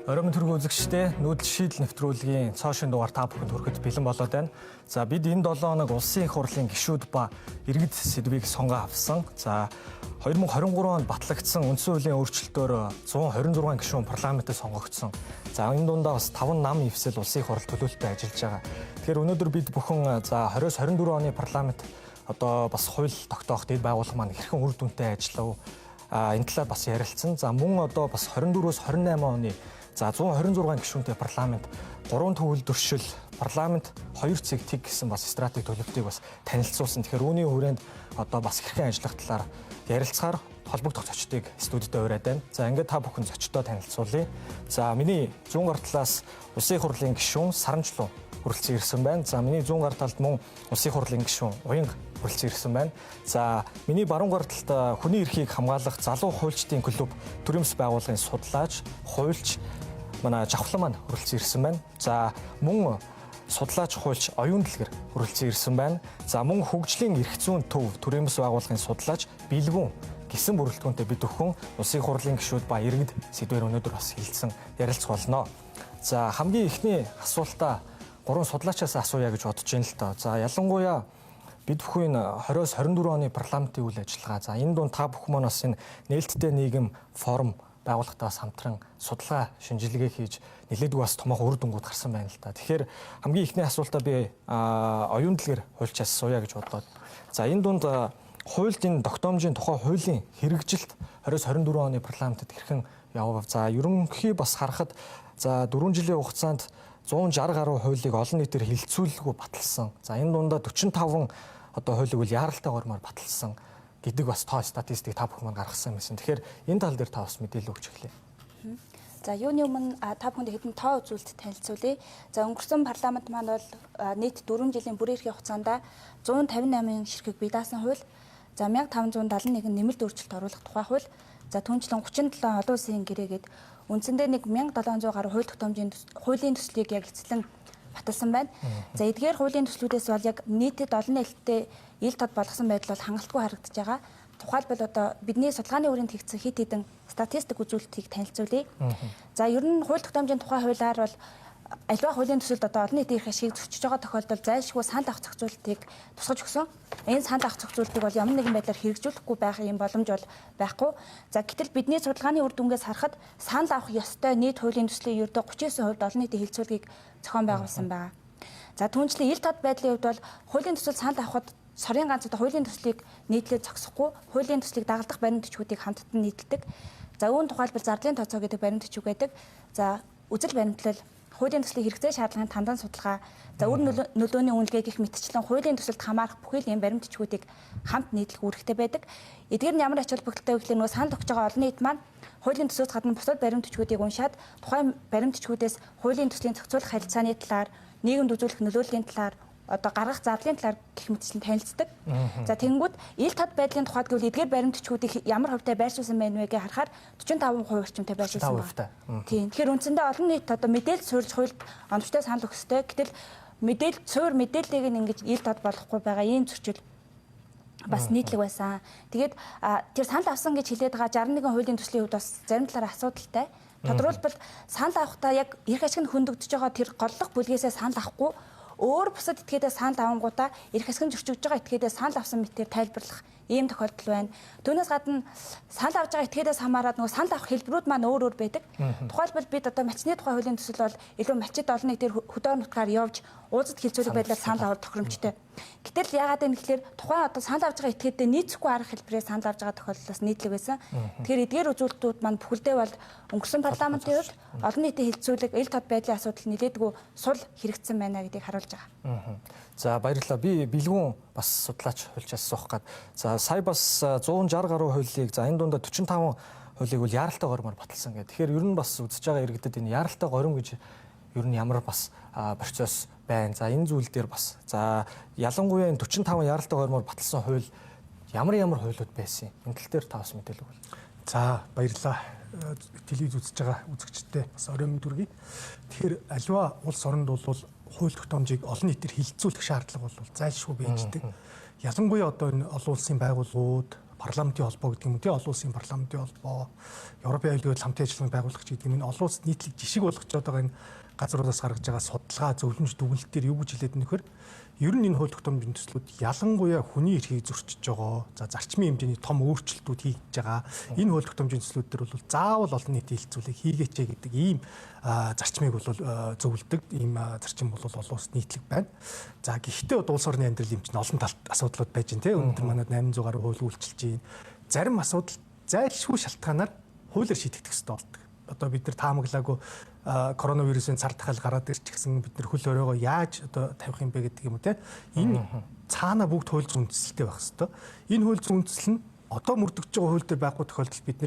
Оройн төргөө үзэгчдээ нүүдэл шийдэл нэвтрүүлгийн цоошин дугаар та бүхэнд хүрэхэд бэлэн болоод байна. За бид энэ 7 хоног улсын их хурлын гишүүд ба иргэд сэдвийг сонгоо авсан. За 2023 онд батлагдсан үндсэн хуулийн өөрчлөлтөөр 126 гишүүн парламентд сонгогдсон. За энэ дундаа бас 5 нам ивсэл улсын их хурл төлөөлөлтөд ажиллаж байгаа. Тэгэхээр өнөөдөр бид бүхэн за 20-24 оны парламент одоо бас хууль тогтоох дэд байгууллага маань хэрхэн үр дүнтэй ажиллав. Энэ талаар бас ярилцсан. За мөн одоо бас 24-өөс 28 оны за 126 гишүүнтэй парламент 3 төвлөршил парламент 2 цэг тэг гэсэн бас стратеги төлөвлөлтийг бас танилцуулсан. Тэгэхээр үүний хүрээнд одоо бас хэрхэн ажиллах талаар ярилцахаар холбогдох зочдыг студидд ураад байна. За ингээд та бүхэн зочдоо танилцуулъя. За миний зүүн гар талаас улсын их хурлын гишүүн Саранчлуу хүрэлцэн ирсэн байна. За миний зүүн гар талд мөн улсын их хурлын гишүүн Уянга хүрэлцэн ирсэн байна. За миний баруун гар талд хүний эрхийг хамгаалах залуу хуульчдын клуб төрөмс байгууллагын судлаач, хуульч манай Жавхлан маань хүрэлцэн ирсэн байна. За мөн судлаач хуульч оюун дэлгэр хүрэлцэн ирсэн байна. За мөн хөгжлийн эрх зүйн төв төрөмс байгууллагын судлаач Билгүн гисэн бүрэлдэхүүнтэй бид бүхэн улсын их хурлын гишүүд ба иргэд сэдвээр өнөөдөр бас хэлэлцэн ярилцах болно. За хамгийн эхний асуултаа 3 судлаачаас асууя гэж бодож байна л тоо. За ялангуяа бид бүхэн 20-24 оны парламентын үйл ажиллагаа. За энэ дунд та бүхэн маань бас энэ нээлттэй нийгэм форум байгууллагатаас хамтран судалгаа шинжилгээ хийж нэлээдгүй бас томоохон үр дүнгууд гарсан байна л да. Тэгэхээр хамгийн ихний асуултаа би оюун дэлгэр хуульчаас асууя гэж бодлоо. За энэ дунд хуульд энэ тогтоомжийн тухай хуулийн хэрэгжилт 20-24 оны парламентд хэрхэн явав. За ерөнхий бас харахад за 4 жилийн хугацаанд 160 гаруй хуулийг олон нийтээр хилцүүлэлгүй баталсан. За энэ дундаа 45 одоо хуулийг үл яаралтай гормоор баталсан гэдэг бас тоо статистик та бүхэн маань гаргасан юмсэн. Тэгэхээр энэ тал дээр та бас мэдээлэл өгч эхлэе. За юуны өмнө та бүхэнд хэдэн тоо үзүүлэлт танилцуулъя. За өнгөрсөн парламент маань бол нийт 4 жилийн бүрийн эрхийн хугацаанд 158 ширхэг бие даасан хууль, за 1571 нэмэлт өөрчлөлт оруулах тухай хууль, за түүнчлэн 37 олон улсын гэрээгээд үндсэндээ 1700 гаруй хууль тогтоомжийн хуулийн төслийг яг эцэлэн баталсан байна. За эдгээр хуулийн төслүүдээс бол яг нийтэд олон нээлттэй ил тод болгосон байдал бол хангалтгүй харагдаж байгаа. Тухайлбал одоо бидний судалгааны хүрээнд хийгдсэн хэд хэдэн статистик үзүүлэлтийг танилцуулъя. За ер нь хууль тогтоомжийн тухай хуулиар бол альва хуулийн төсөлд одоо олон нийтийн эрх ашиг зөрчиж байгаа тохиолдолд зайлшгүй санал авах зохицуултыг тусгаж өгсөн. Энэ санал авах зохицуултыг бол ямар нэгэн байдлаар хэрэгжүүлэхгүй байх юм боломж бол байхгүй. За гэтэл бидний судалгааны үр дүнгээс харахад санал авах ёстой нийт хуулийн төслийн ердөө 39% олон нийтийн хилцүүлгийг зохион байгуулсан байна. За түүнчлэн ил тод байдлын хувьд бол хуулийн төсөл санал авахд сарын ганц одоо хуулийн төслийг нийтлээ зогсохгүй хуулийн төслийг дагалдах баримт төчгүүдийг хамтдаа нийтэлдэг. За үүн тухайлбал зарлалын тооцоо гэдэг баримт төчг байдаг. За үзэл баримтлал хуулийн төслийн хэрэгцээ шаардлагын тандан судалгаа, за үр нөлөөний үнэлгээ гэх мэтчлэн хуулийн төсөлд хамаарах бүхэл ийм баримт төчгүүдийг хамт нийтлэх үүрэгтэй байдаг. Эдгээр нь ямар ач холбогдолтой вэ гэхлээр нөгөө санал өгч байгаа олон нийт маань хуулийн төсөөс гадна бусад баримт төчгүүдийг уншаад тухайн баримт төчгүүдээс хуулийн төслийн зохицуулах харилцааны талаар, нийгэмд үзүүлэх нөлөөллийн талаар одоо гаргах зарлалын талаар гэх мэтчлэн танилцдаг. За тэнгүүд ил тод байдлын тухайд гэвэл эдгээр баримт төчгүүдийг ямар хувьтай байршуулсан байна вэ гэж харахаар 45% орчимтай байршуулсан байна. Тийм. Тэгэхээр үндсэндээ олон нийт одоо мэдээлэл суурьж хуульд оновчтой санал өгөх ёстой. Гэтэл мэдээллийг ингэж ил тод болохгүй байгаа ийм зөрчил бас нийтлэг байсан. Тэгээд тэр санал авсан гэж хэлээд байгаа 61 хуулийн төслийн хувьд бас зарим талаараа асуудалтай. Тодорхойлбол санал авахдаа яг эрх ашиг нь хөндөгдөж байгаа тэр голлох бүлгээсээ санал авахгүй өөр бусад этгээдээ санал авангуудаа эрх ашиг нь зөрчигдөж байгаа этгээдээ санал авсан мэтээр тайлбарлах ийм тохиолдол байна. Түүнээс гадна санал авж байгаа этгээдээс хамаарат нөгөө санал авах хэлбэрүүд маань өөр байдаг. Тухайлбал бид одоо мачны тухай хуулийн төсөл бол илүү мачид олон нийтээр хөдөө нутгаар явж уулзалт хилцүүлэх байдлаар санал авах тохиромжтой. Гэтэл яагаад вэ гэхээр тухайн одоо санал авж байгаа этгээдээ нийцэхгүй арга хэлбэрээр санал авж байгаа тохиолдлоос нийтлэг байсан. Тэгэхээр эдгээр үзүүлэлтүүд маань бүхэлдээ бол өнгөрсөн парламентын үед олон нийтийн хилцүүлэг ил тод байдлын асуудал нэлээдгүй сул хэрэгжсэн байна гэдгийг харуулж байгаа. За баярлалаа. Би Билгүн бас судлаач хуульчаас асуух гээд. За сая бас 160 гаруй хуулийг за энэ дундаа 45 хуулийг бол яаралтай гормоор баталсан гэдэг. Тэгэхээр ер нь бас үзэж байгаа иргэдэд энэ яаралтай горим гэж ер нь ямар бас процесс байна. За энэ зүйл дээр бас за ялангуяа энэ 45 яаралтай гормоор баталсан хууль ямар хуулиуд байсан юм? Энэ тал дээр та бас мэдээлэл өгвөл. За баярлалаа. Телевиз үзэж байгаа үзэгчдээ бас орой мэнд хүргэе. Тэгэхээр аливаа улс оронд бол хууль тогтоомжийг олон нийтээр хилцүүлэх шаардлага бол зайлшгүй байждаг. Ялангуяа одоо энэ олон улсын байгууллагууд, парламентын холбоо гэдэг юм уу, олон улсын парламентын холбоо, Европын аюулгүй хамтын ажиллагааны байгууллагч гэдэг юм энэ олон улсад нийтлэг жишг болгож байгаа энэ газруудаас гаргаж байгаа судалгаа, зөвлөмж, дүгнэлтээр юу гэж хэлээд нөхөр ер нь энэ хууль тогтоомжийн төслүүд ялангуяа хүний эрхийг зөрчиж байгаа, за зарчмын хэмжээний том өөрчлөлтүүд хийж байгаа. Энэ хууль тогтоомжийн төслүүд дээр бол заавал олон нийтийн хилцүүлэг хийгээч гэдэг ийм зарчмыг бол зөвлөдөг, ийм зарчим бол олон улсад нийтлэг байна. За гэхдээ улс орны амьдрал юм чинь олон талт асуудлууд байж байна те. Өнөөдөр манайд 800 гаруй хууль үйлчилж байна. Зарим асуудал зайлшгүй шалтгаанаар хуулиар шийдэгдэх ёстой болдог. Одоо бид нар таамаглаагүй коронавирусын цар тахал гараад ирч гэсэн бид нар хөл өрөөгөө яаж одоо тавих юм бэ гэдэг юм уу те. Энэ цаана бүгд хууль зүйн үндэслэлтэй байх ёстой. Энэ хууль зүйн үндэслэл нь одоо мөрдөгдөж байгаа хууль дээр байхгүй тохиолдолд бид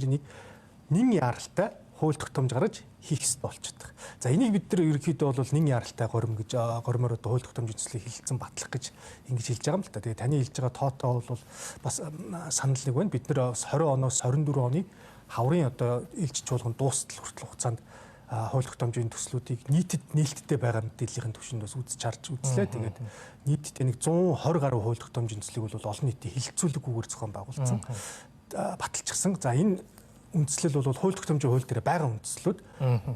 нэг яаралтай хууль тогтоомж гаргаж хийх ёстой болчихдог. За энийг бид нар ерөнхийдөө бол нэг яаралтай гормоор одоо хууль тогтоомжийн төслийг хэлэлцэн батлах гэж ингэж хэлж байгаа юм л та. Тэгээ таны хэлж байгаа тоотоо бол бас санал нэг байна. Бид нар 20 оноос 24 оны хаврын одоо илж чуулган дуустал хүртэл хугацаанд хууль тогтоомжийн төслүүдийг нээлттэй байгаа мэдээллийн түвшинд бас үзэж харж үзлээ. Тэгээд нийтдээ нэг 120 гаруй хууль тогтоомжийн төслийг бол олон нийтийн хилцүүлэггүйгээр зохион байгуулсан, баталчихсан. За энэ үндслэл бол хууль тогтоомжийн хууль дээр байгаа үндслүүд.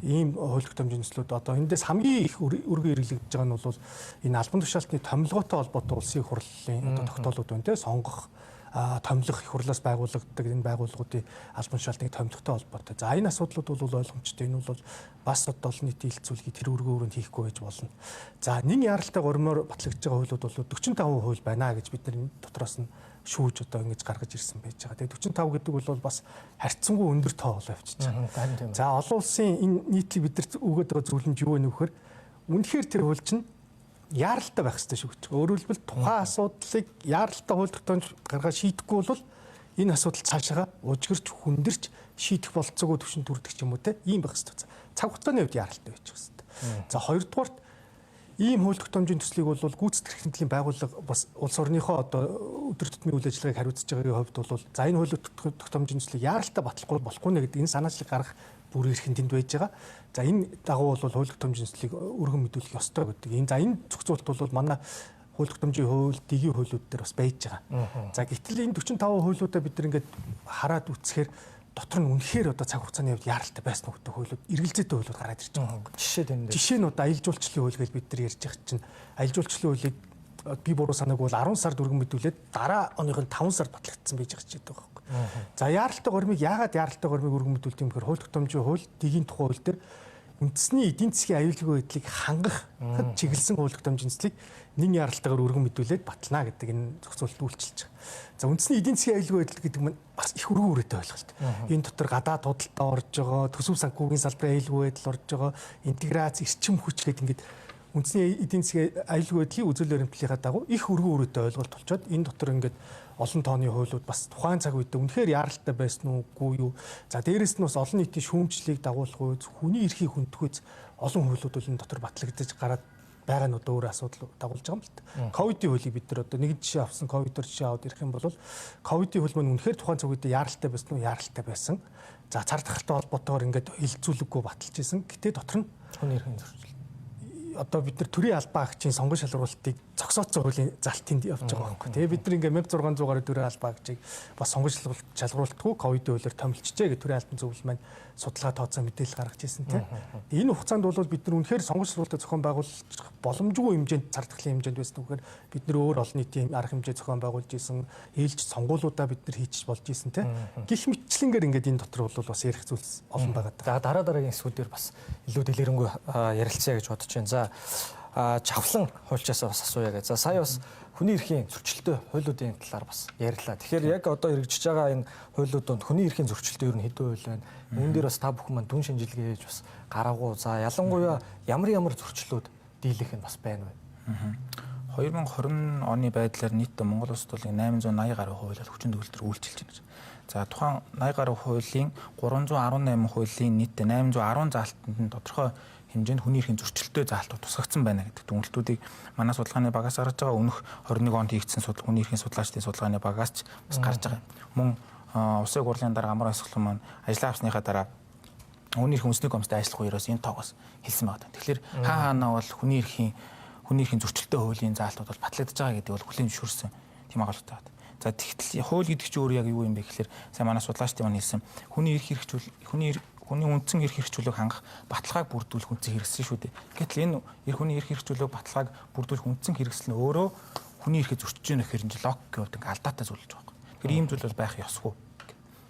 Ийм хууль тогтоомжийн төслүүд одоо эндээс хамгийн их өргөн хэрэглэгдэж байгаа нь бол энэ албан тушаалтны томилгоотой холбоотой улсын их хурлын одоо тогтоолууд байна те, сонгох томилох их хурлаас байгуулагддаг энэ байгууллагуудын албан тушаалтыг томилохтой холбоотой. За энэ асуудлууд бол ойлгомжтой. Энэ бол бас одоо олон нийтийн хилцүүлгийг тэр өргөн өрөөнд хийхгүй байж болно. За нэг яаралтай гормоор батлагдж байгаа хуулиуд бол 45 хууль байна гэж бид нар дотроос нь шүүж одоо ингэж гаргаж ирсэн байж байгаа. Тэгээ 45 гэдэг бол бас харьцангуй өндөр тоо болоо явчихж байгаа. За олон улсын энэ нийтлэг бид нар өгөөд байгаа зөвлөмж юу вэ нөхөр? Үнэхээр тэр хууль чинь яаралтай байх хэрэгтэй шүү гэж. Өөрөөр хэлбэл тухайн асуудлыг яаралтай хууль тогтоомж гаргаад шийдэхгүй бол энэ асуудал цаашаа ужгирч хүндэрч шийдэх болцоогүй төвшин төрдөг юм уу те. Ийм байх хэрэгтэй. Цаг хугацааны хувьд яаралтай байж хэрэгтэй. За хоёрдугаарт ийм хууль тогтоомжийн төслийг бол гүйцэтгэх хэрэгтлийн байгууллага бас улс орныхоо одоо өдөр тутмын үйл ажиллагааг хариуцж байгаагийн хувьд бол за энэ хууль тогтоомжийн төслийг яаралтай батлахгүй болохгүй нэ гэдэг энэ санаачлыг гаргах бүр эрхэн тэнд байж байгаа. За энэ дагуу бол хууль тогтоомжийн төслийг өргөн мэдүүлэх ёстой гэдэг. Энэ за энэ зохицуулт бол манай хууль тогтоомжийн хууль, дэгийн хуулиуд дээр бас байж байгаа. За гэтэл энэ 45 хуулиудаа бид нар ингээд хараад үзэхээр дотор нь үнэхээр одоо цаг хугацааны хувьд яаралтай байсан уу гэдэг хуулиуд, эргэлзээтэй хуулиуд гараад ирж байгаа. Жишээ нь одоо аялал жуулчлалын хууль гэж бид нар ярьж байгаа чинь аялал жуулчлалын хуулийг би буруу санаагүй бол 10 сард өргөн мэдүүлээд дараа оныхын 5 сард батлагдсан байж байгаа ч гэдэг байхгүй. За яаралтай гормыг яагаад яаралтай гормыг өргөн мэдүүлдэг юм гэхээр хууль тогтоомжийн хууль, дэгийн тухай хууль дээр үндэсний эдийн засгийн аюулгүй байдлыг хангах чиглэсэн хууль тогтоомжийн төслийг нэг яаралтайгаар өргөн мэдүүлээд батлана гэдэг энэ зохицуулалт үйлчилж байгаа. За үндэсний эдийн засгийн аюулгүй байдал гэдэг нь бас их өргөн үрээтэй ойлголт. Энэ дотор гадаад худалдаа орж байгаа, төсөв санхүүгийн салбарын аюулгүй байдал орж байгаа, интеграц, эрчим хүч гэдэг ингээд үндэсний эдийн засгийн аюулгүй байдлын үзэл баримтлалынхаа дагуу их өргөн үрээтэй ойлголт болчоод энэ дотор ингээд олон тооны хуулиуд бас тухайн цаг үед үнэхээр яаралтай байсан уугүй юу. За дээрэс нь бас олон нийтийн шүүмжлэлийг дагуулах үз, хүний эрхийг хүндөхүйц олон хуулиуд энэ дотор батлагдаж гараад байгаа нь одоо өөр асуудал дагуулж байгаа юм л та. Ковидын хуулийг бид нар одоо нэг жишээ авсан, ковидор жишээ аваад ирэх юм бол ковидын хууль маань үнэхээр тухайн цаг үед яаралтай байсан уу? Яаралтай байсан. За цар тахалтай холбоотойгоор ингээд хилцүүлэггүй баталж исэн. Гэтэ дотор нь хүний эрхийн зөрчил. Одоо бид нар төрийн албан агчийн сонгон шалгуулалтыг зогсооцсон хуулийн залтынд явж байгаа байхгүй. Тэгээ бид нар ингээ 1600 гаруй төрийн албан агчийг бас сонгон шалгуулалтгүй ковидын хуулиар томилчжээ гэх төрийн албан зөвлөл маань судалгаа тооцоо мэдээлэл гаргаж ирсэн тийм. Энэ хугацаанд бол бид нар үнэхээр сонгон шалгуулалтыг зохион байгуулах боломжгүй хэмжээнд цар тахлын хэмжээнд байсан үгээр бид нар өөр олон нийтийн арга хэмжээ зохион байгуулж исэн, ээлж сонгуулиудаа бид нар хийж болж исэн тийм. Гэх мэтчлэнгээр ингээд энэ дотор бол бас ярих зүйлс олон байгаа. За дараагийн эсвүүдээр бас илүү дэлгэрэнгүй ярилцъя гэж бодож байна. За чавлан хуульчаас бас асууя гэж. За сая бас хүний эрхийн зөрчилтэй хуулиудын талаар бас ярьлаа. Тэгэхээр яг одоо хэрэгжиж байгаа энэ хуулиудад хүний эрхийн зөрчилтэй ер нь хэдэн хууль байна? Үүн дээр бас та бүхэн маань дүн шинжилгээ хийж бас гараагүй. За ялангуяа ямар зөрчлүүд дийлэх нь бас байна вэ? 2020 оны байдлаар нийтдээ Монгол улсад бол 880 гаруй хуулиар хүчин төгөлдөр үйлчилж байна. За тухайн 80 гаруй хуулийн 318 хуулийн нийтдээ 810 заалтанд нь тодорхой хэмжээнд хүний эрхийн зөрчилтэй заалтууд тусгагдсан байна гэдэг дүгнэлтүүдийг манай судалгааны багаас гарч байгаа. Өмнөх 21 онд хийгдсэн хүний эрхийн судлаачдын судалгааны багаас ч бас гарч байгаа. Мөн Улсын хурлын дараа амар асгалан маань ажлаа авсныхаа дараа хүний эрхийн үндэсний комиссад ажиллах үеэс энэ тоогоос хэлсэн байна. Тэгэхээр хаана бол хүний эрхийн зөрчилтэй хуулийн заалтууд бол батлагдаж байгаа гэдэг бол хүлээн зөвшөөрсөн тийм агуулгатай байна. За тэгтэл хууль гэдэг чинь өөр яг юу юм бэ гэхээр сайн манай судлаачдын маань хэлсэн хүний үндсэн эрх хэрэгжүүлэг хангах баталгааг бүрдүүлэх үндсэн хэрэгсэл шүү дээ. Гэтэл энэ хүний эрх хэрэгжүүлэг баталгааг бүрдүүлэх үндсэн хэрэгсэл нь өөрөө хүний эрхийг зөрчиж байгаа гэхээр энэ лог гэдэг ингээ алдаатай зүйл болж байгаа. Тэгэхээр ийм зүйл бол байх ёсгүй.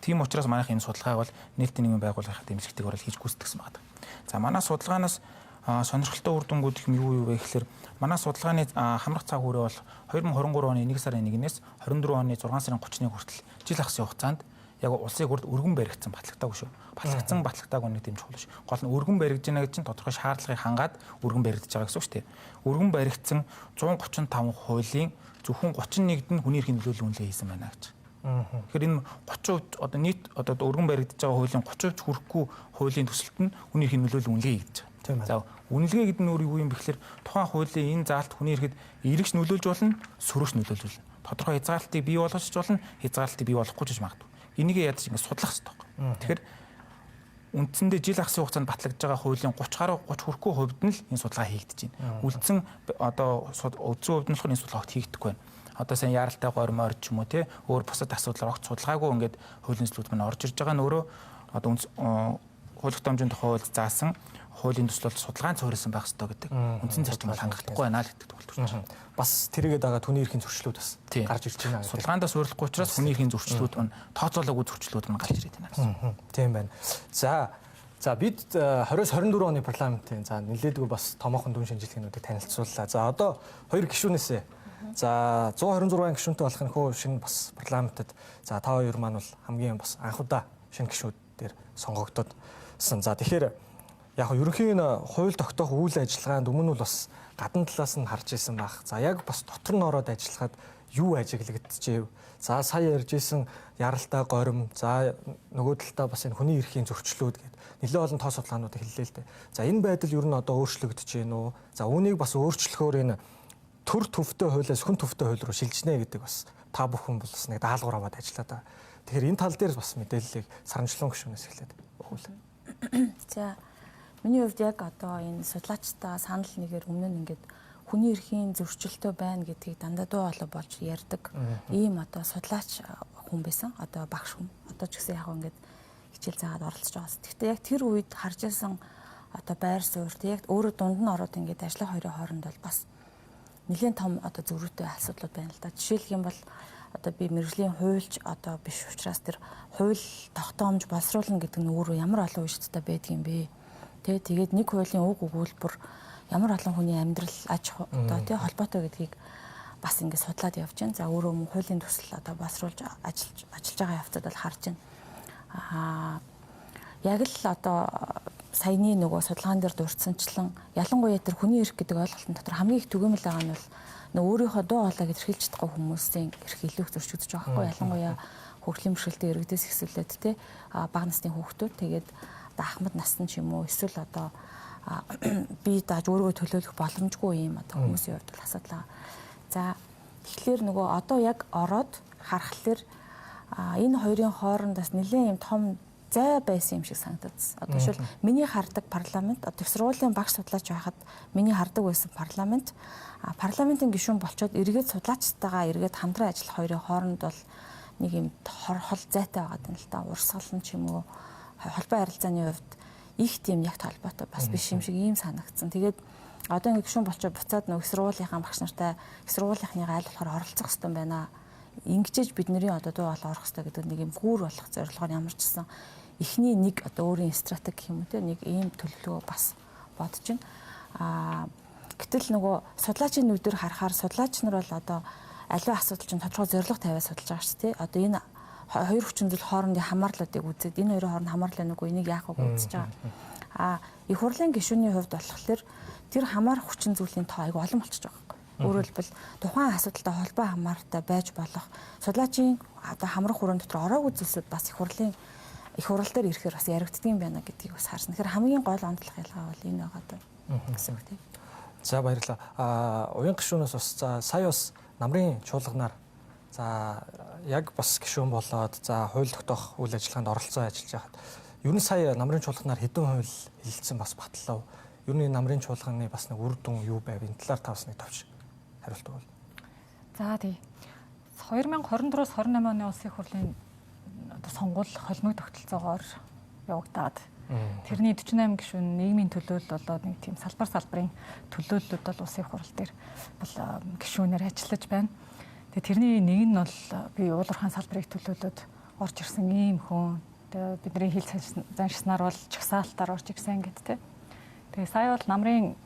Тийм учраас манайх энэ судалгааг бол нээлттэй нийгмийн байгууллагын дэмжлэгтэйг орол хийж гүйцэтгэсэн байна. За манай судалгаанаас сонирхолтой үр дүнгууд их юу вэ гэхээр манай судалгааны хамрах цаг хүрээ бол 2023 оны 1 сарын 1-ээс 24 оны 6 сарын 31-ний хүртэл жил ахсын хугацаанд яг улсын хурд өргөн баригдсан батлагдаагүй шүү. Батлагдаагүй нэг тийм чухал шүү. Гол нь өргөн баригдж байна гэж чинь тодорхой шаардлагыг хангаад өргөн баригдаж байгаа гэсэн үг шүү дээ. Өргөн баригдсан 135 хуулийн зөвхөн 31-д нь хүний эрхийн нөлөөлөл үнэлгээ хийсэн байна гэж. Тэгэхээр энэ 30% одоо нийт одоо өргөн баригдаж байгаа хуулийн 30% хүрэхгүй хуулийн төсөлт нь хүний эрхийн нөлөөлөл үнэлгээ хийж байгаа. За үнэлгээ гэдэг нь өөр юу юм бэ гэхээр тухайн хуулийн энэ заалт хүний эрхэд эргэж нөлөөлж болно, сөрөж нөлөөлж болно. Тодорхой хязгаарлалтыг бий болгож болно, хязгаарлалтыг бий болгохгүй ч магадгүй. Энийг ядаж ингэ судлах хэрэгтэй. Тэгэхээр үндсэндээ жил ахсын хугацаанд батлагдж байгаа хуулийн 30 гаруй 30 хүрэхгүй хувьд нь л энэ судалгаа хийгдэж байна. Үлдсэн одоо үндсэн хувьд нь л энэ судалгааг хийгдэхгүй байна. Одоо сайн яаралтай гормоор ч юм уу те өөр бусад асуудлаар огт судалгаагүй ингээд хуулийн төслүүд маань орж ирж байгаа нь өөрөө одоо хууль тогтоомжийн тухай хууль заасан хуулийн төслөлд судалгаан цорьсон байх ёстой гэдэг үндсэн зарчмыг хангахдаггүй байна л гэдэг төгөлтөрч байна. Бас тэрийгээ дагаа хүний эрхийн зөрчлүүд бас гарч ирж байна. Судалгаандаа суурилахгүй учраас хүний эрхийн зөрчлүүд маань тооцоолоогүй зөрчлүүд маань гарч ирээд байна. Тийм байна. За бид 20-24 оны парламентын нэлээдгүй бас томоохон дүн шинжилгээнүүдийг танилцууллаа. За одоо хоёр гишүүнээсээ за 126 гишүүнтэй болох нөхөө шинэ бас парламентод за та хоёр маань бол хамгийн бас анхудаа шинэ гишүүдээр сонгогдсон. За тэгэхээр яг ерөнхийн хууль тогтоох үйл ажиллагаанд өмнө нь бас гадна талаас нь харж исэн байх. За яг бас дотор нь ороод ажиллахад юу ажиглагдчихэв. За сая ярьжсэн яралтай горим, за нөгөө талдаа бас энэ хүний эрхийн зөрчлүүд гэдэг нэлээд олон тоо судалгаанууд хэллээ л дээ. За энэ байдал ер нь одоо өөрчлөгдөж байна уу? За үүнийг бас өөрчлөхөөр энэ төр төвтэй хуулиас хүн төвтэй хууль руу шилжнэ гэдэг бас та бүхэн бол бас нэг даалгавар аваад ажиллаад байгаа. Тэгэхээр энэ тал дээр бас мэдээллийг Саранчлон гишүүнээс эхлээд өгүүлээ. За миний хувьд яг одоо энэ судлаачдаа санал нэгээр өмнө нь ингээд хүний эрхийн зөрчилтэй байна гэдгийг дандаа дуу хоолой болж ярьдаг ийм одоо судлаач хүн байсан. Одоо багш хүн. Одоо ч гэсэн яг ингээд хичээл заагаад оролцож байгаа. Гэхдээ яг тэр үед харж ирсэн одоо байр суурь яг өөрөө дунд нь ороод ингээд ажлын хоёрын хооронд бол бас нэлээд том одоо зөрүүтэй асуудлууд байна л да. Жишээлх юм бол одоо би мэргэжлийн хуульч одоо биш учраас тэр хууль тогтоомж боловсруулна гэдэг нь өөрөө ямар олон үешттэй байдгийм бэ? Тэгээд нэг хуулийн уг өгүүлбэр ямар олон хүний амьдрал аж одоо тий холбоотой гэдгийг бас ингэ судлаад явж байна. За өөрөө мөн хуулийн төсөл одоо боловсруулж ажиллаж байгаа явцад бол харж байна. Яг л одоо саяны нөгөө судалгаан дээр дурдсанчлан ялангуяа тэр хүний эрх гэдэг ойлголтын дотор хамгийн их түгээмэл байгаа нь бол нөгөө өөрийнхөө дуу хоолойг илэрхийлж чадахгүй хүмүүсийн эрх илүү их зөрчигдөж байгаа байхгүй ялангуяа хөгжлийн бэрхшээлтэй иргэдээс ихсүүлээд тий бага насны хүүхдүүд тэгээд ахмад насны ч юм уу эсвэл одоо би дааж өөрийгөө төлөөлөх боломжгүй юм одоо хүмүүсийн хувьд бол асуудал. За тэгэхээр нөгөө одоо яг ороод харахаар энэ хоёрын хоорондоос нэлээд юм том зай байсан юм шиг санагдаж. Одоо жишээл миний хардаг парламент одоо сургуулийн багш судлаач байхад миний хардаг байсан парламентын гишүүн болчоод эргээд судлаачтайгаа эргээд хамтран ажиллах хоёрын хооронд бол нэг юм хол зайтай байгаа юм л да. Урсгал нь ч юм уу холбоо харилцааны хувьд их тийм яг толботой бас биш юм шиг ийм санагдсан. Тэгээд одоо ингэ гишүүн болчоод буцаад нэг сургуулийнхаа багш нартай сургуулийнхныг айл болохоор оролцох хэрэгтэй байна. Ингэжээж бидний одоо дуу хоолой орох хэрэгтэй гэдэг нэг юм гүүр болох зорилгоор ямар ч гэсэн эхний нэг одоо өөрийн стратеги гэх юм уу те нэг ийм төлөвлөгөө бас бодож байна. Гэтэл нөгөө судлаачийн нүдээр харахаар судлаач нар бол одоо аливаа асуудал чинь тодорхой зорилго тавиад судалж байгаа шүү дээ. Одоо энэ хоёр хүчин зүйл хоорондын хамаарлуудыг үзээд энэ хоёрын хооронд хамаарлаа нүгөө энийг яах вэ үзэж байгаа. Их хурлын гишүүний хувьд болохоор тэр хамаарах хүчин зүйлийн тоо айгүй олон болчихж байгаа юм. Өөрөөр хэлбэл тухайн асуудалтай холбоо хамаартай байж болох судлаачийн одоо хамрах хүрээнд дотор ороогүй зүйлсүүд бас их хурлын их хурал дээр ирэхээр бас яригддаг юм байна гэдгийг бас харсан. Тэгэхээр хамгийн гол онцлог ялгаа бол энэ байгаа даа гэсэн үг тийм. За баярлалаа. Уян гишүүнээс бас за сая бас намрын чуулганаар за яг бас гишүүн болоод за хууль тогтоох үйл ажиллагаанд оролцоо ажиллаж байхад ер нь сая намрын чуулганаар хэдэн хууль хэлэлцсэн бас батлав. Ер нь намрын чуулганы бас нэг үр дүн юу байв энэ талаар тавс нэг товч хариулт өгвөл. За тий. 2024-с 28 оны улсын их хурлын сонгуул холимог тогтолцоогоор явагдаад тэрний 48 гишүүн нийгмийн төлөөлөл болоод нэг тийм салбарын төлөөллүүд бол улсын их хурал дээр бол гишүүнээр ажиллаж байна. Тэгээ тэрний нэг нь бол би уулуурхаан салбарыг төлөөлөд орж ирсэн ийм хүн. Тэгээ бидний хил заншснаар бол чагсаалтаар орж ирсэн гэд тэ. Тэгээ сая бол намрын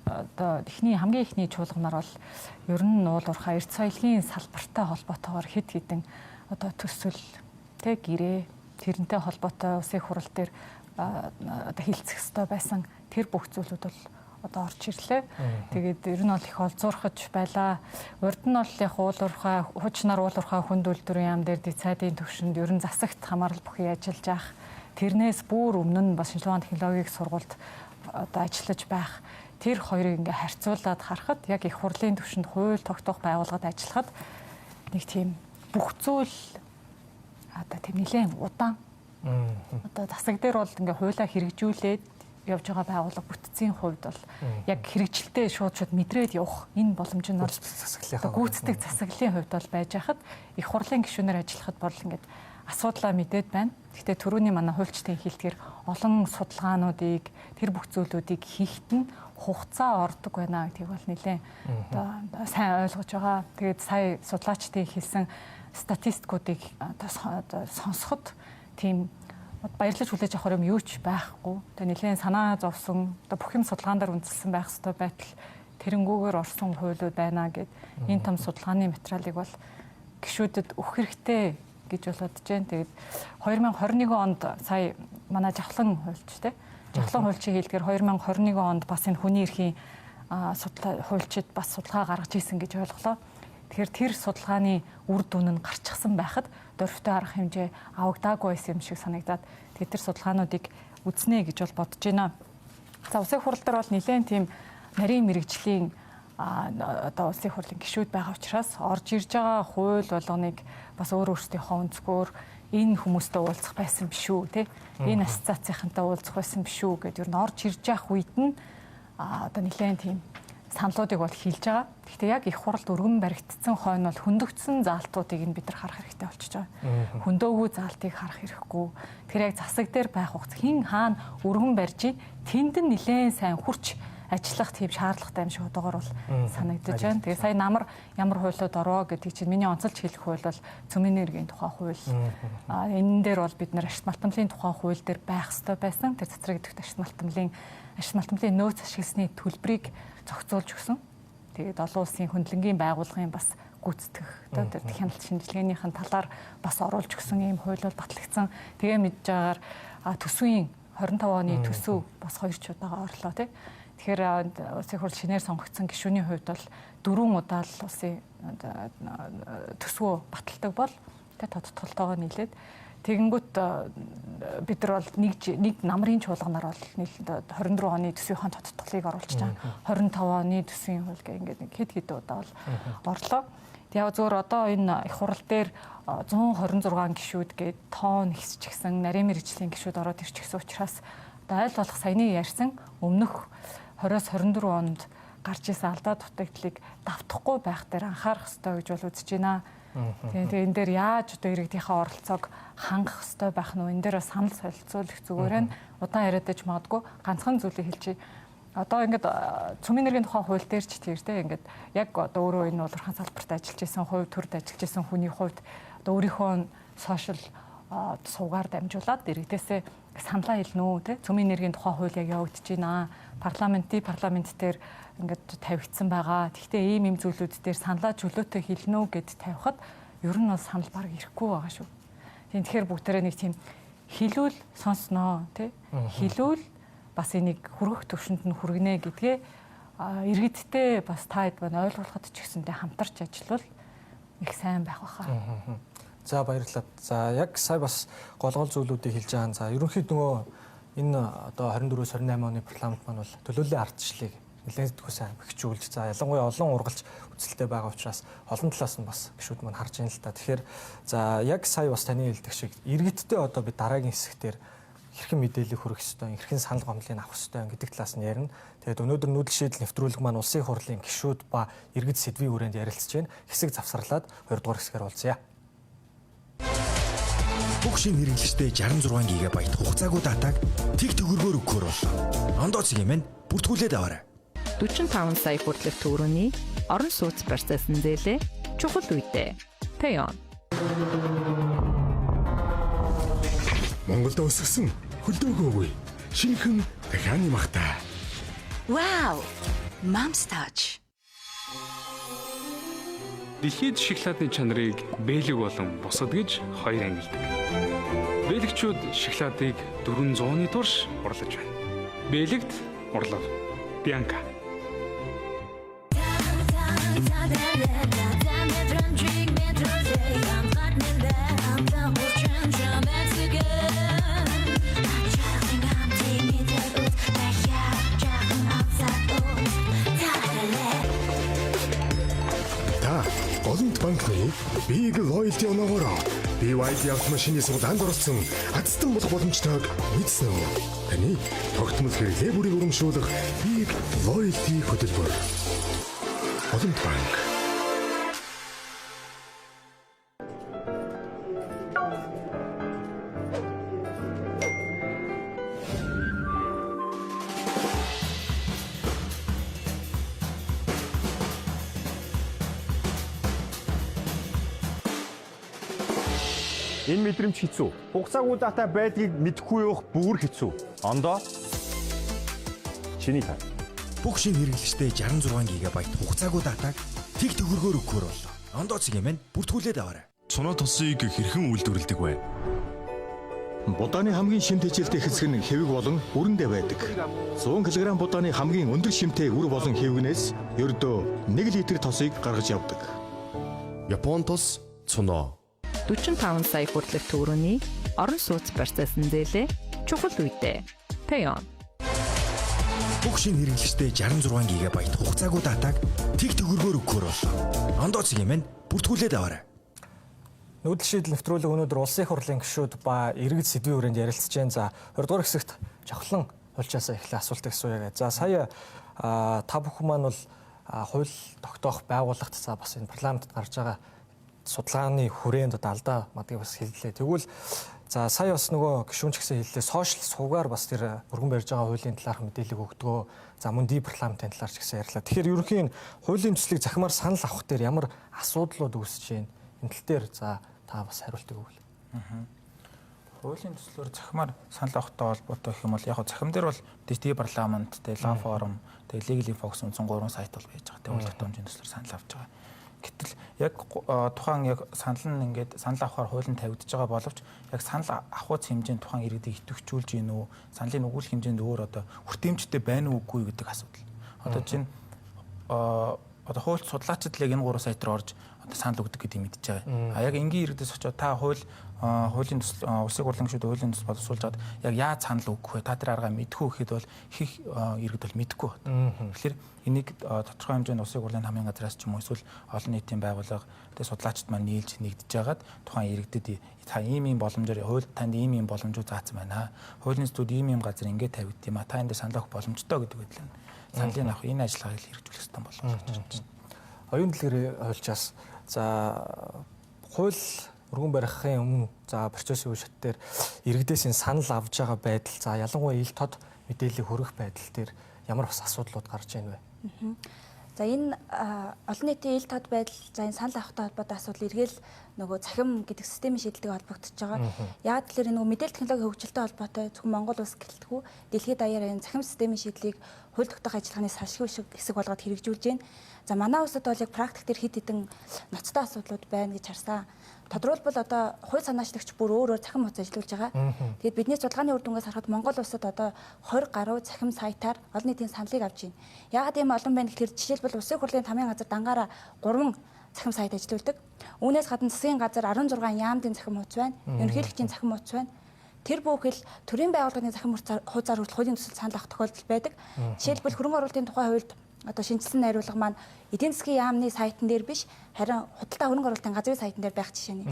одоо хамгийн ихний чуулганаар бол ер нь уулуурхаа эрт соёлын салбартай холбоотойгоор хэд хэдэн одоо төсөл тэ гэрээ тэрнтэй холбоотой улсын их хурал дээр одоо хилцэх ёстой байсан тэр бүх зүйлүүд бол одоо орж ирлээ. Тэгээд ер нь бол их олзуурхаж байлаа. Урд нь бол яг уулуурхаа хуучнаар уулуурхаа хүнд үйлдвэрийн яам дээр цайдын төвшөнд ер нь засагт хамаарал бүхий ажиллаж байх. Тэрнээс бүр өмнө нь бас шинжилгээ технологийн сургуульд одоо ажиллаж байх. Тэр хоёрыг ингээ харьцуулаад харахад яг их хурлын төвшөнд хууль тогтоох байгууллагад ажиллахад нэг тийм бүх зүйл одоо тийм нэлээд удаан. Одоо засаг дээр бол ингээ хуулиа хэрэгжүүлээд явж байгаа байгууллага бүтцийн хувьд бол яг хэрэгжилтээ шууд мэдрээд явах энэ боломж нь бол гүйцэтгэх засаглалын хувьд бол байж хахад их хурлын гишүүнээр ажиллахад бол ингээд асуудлаа мэдээд байна. Гэхдээ түрүүний манай хуульчдын хэлдгээр олон судалгаануудыг тэр бүх зүйлүүдийг хийхэд нь хугацаа ордог байна гэдгийг бол нэлээд одоо сайн ойлгож байгаа. Тэгээд сая судлаачдын хэлсэн статистикуудыг сонсоход тийм баярлаж хүлээж авах юм юу ч байхгүй. Тэгээ нэлээд санаа зовсон, одоо бүх юм судалгаанаар үндэслэн байх ёстой байтал тэрэнгүүгээр орсон хуулиуд байна гэд энэ том судалгааны материалыг бол гишүүдэд өгөх хэрэгтэй гэж бодож байна. Тэгээд 2021 онд сая манай жавхлан хуульч те. Жавхлан хуульчийн хэлдгээр 2021 онд бас энэ хүний эрхийн хуульчид бас судалгаа гаргаж ирсэн гэж ойлголоо. Тэгэхээр тэр судалгааны үр дүн нь гарчихсан байхад дөрвтэй арга хэмжээ авагдаагүй байсан юм шиг санагдаад тэр судалгаануудыг үзнэ гэж бол бодож байна. За улсын хурал дээр бол нэлээд тийм нарийн мэрэгжлийн одоо улсын хурлын гишүүд байгаа учраас орж ирж байгаа хууль болгоныг бас өөр өөрсдийнхөө өнцгөр энэ хүмүүстэй уулзах байсан биш үү те энэ ассоциацийнхантай уулзах байсан биш үү гэдээ ер нь орж ирж явах үед нь одоо нэлээд тийм саналуудыг бол хийж байгаа. Гэхдээ яг их хуралд өргөн баригдсан хойно бол хөндөгдсөн заалтуудыг нь бид нар харах хэрэгтэй болчихж байгаа. Хөндөөгүй заалтыг харах хэрэггүй. Тэгэхээр яг засаг дээр байх хугацаа хин хаана өргөн барьж тэнд нь нэлээд сайн хурц ажиллах тийм шаардлагатай юм шиг одоогоор бол санагдаж байна. Тэгээ сая ямар хуулиуд ороо гэдэг чинь миний онцолж хэлэх хууль бол цөмийн энергийн тухай хууль. Энэ дээр бол бид нар ашигт малтамлын тухай хууль дээр байх ёстой байсан. Тэр цэцрэг гэдэгт ашигт малтамлын нөөц ашигласны төлбөрийг зохицуулж өгсөн. Тэгээд олон улсын хөндлөнгийн байгууллагын бас гүйцэтгэх тэр хяналт шинжилгээнийхэн талаар бас оруулж өгсөн ийм хууль бол батлагдсан. Тэгээ мэдж байгаагаар төсвийн 25 оны төсөв бас 2 ч удаага орлоо тий. Тэгэхээр улсын хурл шинээр сонгогдсон гишүүний хувьд бол 4 удаа л улсын төсвөө баталдаг бол тэ тодтолтойгоо нийлээд тэгэнгүүт бид нар бол нэг намрын чуулганаар бол 24 оны төсвийн тодтолтыг оруулж байгаа. 25 оны төсвийн хууль гэх ингээд нэг хэд удаа бол орлоо. Яг зөвөр одоо энэ их хурал дээр 126 гишүүд гээд тоон ихсчихсэн нарийн мэргэжлийн гишүүд ороод ирчихсэн учраас одоо айл болох саяны ярьсан өмнөх 20-24 онд гарч исэн алдаа дутагдлыг давтахгүй байх дээр анхаарах ёстой гэж бол үзэж байна. Тэгээ энэ дээр яаж одоо иргэдийнхээ оролцоог хангах ёстой байх нь энэ дээр санал солилцуулах зүгээр нь удаан яриад байж магадгүй ганцхан зүйлийг хэлчихье. Одоо ингээд цөмийн энергийн тухай хууль дээр ч тиймтэй ингээд яг одоо өөрөө энэ уулуурхаан салбарт ажиллаж исэн хувь төрд ажиллаж исэн хүний хувьд одоо өөрийнхөө сошиал суугаар дамжуулаад иргэдээсээ саналаа хэлнэ үү те цөмийн энергийн тухай хууль яг явагдаж байна. Парламент дээр ингээд тавигдсан байгаа. Гэхдээ ийм зүйлүүд дээр саналаа чөлөөтэй хэлнэ үү гэд тавихад ер нь бол санал баг ирэхгүй байгаа шүү. Тэгэхээр бүгдээрээ нэг тийм хилүүл сонсноо те хилүүл бас энийг хүргэх төвшөнд нь хүргэнэ гэдгээ иргэдтэй бас таад байна ойлгуулахад ч гэсэндээ хамтарч ажиллавал их сайн байх байхаа. За баярлалаа. За яг сая бас голгол зүйлүүдийг хэлж байгаа. За ерөнхийд нөгөө энэ одоо 24-с 28 оны парламент маань бол төлөөллийн ардчлалыг нэлээд төгсөн бэхжүүлж. За ялангуяа олон ургалж үзэлтэй байгаа учраас олон талаас нь бас гишүүд маань харж байна л та. Тэгэхээр за яг сая бас таны хэлдэг шиг иргэдтэй одоо бид дараагийн хэсэгтэр хэрхэн мэдээлэл хүргэх ёстой, хэрхэн санал гомдлыг авах ёстой гэдэг талаас нь ярина. Тэгээд өнөөдөр нүүдэл шийдэл нэвтрүүлэг маань улсын хурлын гишүүд ба иргэд сэдвийн хүрээнд ярилцж байна. Хэсэг завсарлаад 2 дугаар хэсгээр уулзъя. Бүх шинэ хэрэглэгчтэй 66 ГБ хугацаагүй датаг тэг төгрөгөөр өгөхөр боллоо. Ондоо цэгийн мэн бүртгүүлээд аваарай. 45 сая хүртэлх төгрөгийн орон сууц процессын зээлээ чухал үедээ. Payon. Монголд өсгсөн хөлдөөгөөгүй шинэхэн дахианы махтай. Wow! Mom's touch. Дэлхийд шоколадны чанарыг бэлэг болон бусад гэж хоёр ангилдаг. Бэлэгчүүд шоколадыг 400-ны турш урлаж байна. Бэлэгт урлав. Бианка. Олонт банкны Big Loyalty оноогоор BYD автомашины судлаанд оролцсон азтан болох боломжтойг мэдсэн үү? Таны тогтмол хэрэглээ бүрийг урамшуулах Big Loyalty хөтөлбөр. Олонт банк. Энэ мэдрэмж хэцүү. Хугацаагүй дата байдгийг мэдэхгүй явах бүр хэцүү. Ондоо чиний таа. Бүх шинэ хэрэглэгчтэй 66 ГБ хугацаагүй датаг тэг төгрөгөөр өгөхөр боллоо. Ондоо цэгийн мэн бүртгүүлээд аваарай. Цунаа тосыг хэрхэн үйлдвэрлэдэг вэ? Будааны хамгийн шимт хичээлтэй хэсэг нь хэвэг болон үрэндээ байдаг. 100 кг будааны хамгийн өндөр шимтэй үр болон хэвгнээс ердөө 1 литр тосыг гаргаж явдаг. Япон тос цунаа 45 сая хүртэлх төгрөгийн орон сууц процессын зээлээ чухал үедээ. Payon. Бүх шинэ хэрэглэгчтэй 66 ГБ хугацаагүй датаг тэг төгрөгөөр өгөхөр боллоо. Ондоо цэгийн мэн бүртгүүлээд аваарай. Нүүдэл шийдэл нэвтрүүлэг өнөөдөр улсын хурлын гишүүд ба иргэд сэдвийн хүрээнд ярилцж байна. За 2 дугаар хэсэгт жавхлан хуульчаасаа эхлээ асуултыг асууя. За сая та бүхэн маань бол хууль тогтоох байгууллагт за бас энэ парламентд гарч байгаа судалгааны хүрээнд алдаа мадгийг бас хэллээ. Тэгвэл за сая бас нөгөө гишүүн ч гэсэн хэллээ. Сошиал сувгаар бас тэр өргөн барьж байгаа хуулийн талаарх мэдээлэл өгдөгөө. За мөн ди парламентын талаар ч гэсэн ярьлаа. Тэгэхээр ерөнхийн хуулийн төслийг захимаар санал авах дээр ямар асуудлууд үүсэж байна? Энэ тал дээр за та бас хариултыг өгвөл. Хуулийн төслөөр захимаар санал авахтай холбоотой гэх юм бол яг захим дээр бол ди парламент, лав форум, legal info гэсэн 3 сайт бол байж байгаа. Хууль тогтоомжийн төслөөр санал авч байгаа. Гэтэл яг тухайн яг санал нь ингээд санал авахаар хуулийн тавигдж байгаа боловч яг санал авах хэмжээнд тухайн иргэдийг идэвхжүүлж гин үү, саналын өгүүлэх хэмжээнд өөр одоо хүртээмжтэй байна уугүй гэдэг асуудал. Одоо чинь одоо хууль судлаачид л яг энэ 3 сайт руу орж одоо санал өгдөг гэдгийг мэдчихэж байгаа. А яг энгийн иргэдээс очоод та хуулийн төсөл улсын хурлын гишүүд хуулийн төсөл боловсруулж чад яг яаж санал өгөх вэ? Та тэр арга мэдгүй гэхэд бол их иргэд бол мэдгүй байна. Тэгэхээр энийг тодорхой хэмжээнд улсын хурлын хамгийн газраас ч юм уу эсвэл олон нийтийн байгууллага тэгээ судлаачид маань нийлж нэгдэж байгаад тухайн иргэдэд та ийм боломжоор хууль танд ийм боломжууд заасан байна. Хуулийн төслүүд ийм газар ингээд тавигд юм а. Та энэ санал авах боломжтой гэдэг байдлаа. Саналын авах энэ ажиллагааг хэрэгжүүлэх ёстой болов уу гэж байна. Оюун дэлгэрийн хуульчаас за хууль өргөн барихын өмнө за процессын үе шат дээр иргэдээс санал авж байгаа байдал за ялангуяа ил тод мэдээлэл хүргэх байдал дээр ямар бас асуудлууд гарч байна вэ? За энэ олон нийтийн ил тод байдал за энэ санал авахтай холбоотой асуудал эргээл нөгөө цахим гэдэг системийн шийдэлтэй холбогдож байгаа. Яг тэгэхээр нөгөө мэдээлэл технологийн хөгжилтэй холбоотой зөвхөн Монгол улс гэлтгүү дэлхийд даяараа энэ цахим системийн шийдлийг хууль тогтоох ажиллагааны салшгүй хэсэг болгоод хэрэгжүүлж байна. За манай улсад бол яг практик дээр хэд хэдэн ноцтой асуудлууд байна гэж харсан. Тодорхойлбол одоо хууль санаачлагч бүр өөр цахим хуудас ажиллуулж байгаа. Тэгээд бидний судалгааны үр дүнгээс харахад Монгол улсад одоо 20 гаруй цахим сайтаар олон нийтийн саналыг авч байна. Яагаад ийм олон байна гэхээр жишээлбэл улсын хурлын тамийн газар дангаараа 3 цахим сайд ажилладаг. Үүнээс гадна засгийн газар 16 яамдын цахим хуудас байна. Ерөнхийлөгчийн цахим хуудас байна. Тэр бүхэл төрийн байгууллагын цахим хуудасаар хүртэл хуулийн төсөл санал авах тохиолдол байдаг. Жишээлбэл хөрөнгө оруулалтын тухай хуульд одоо шинжилсэн найруулга маань эдийн засгийн яамны сайтн дээр биш харин худалдаа хөрөнгө оруулалтын газрын сайтн дээр байх жишээ нь.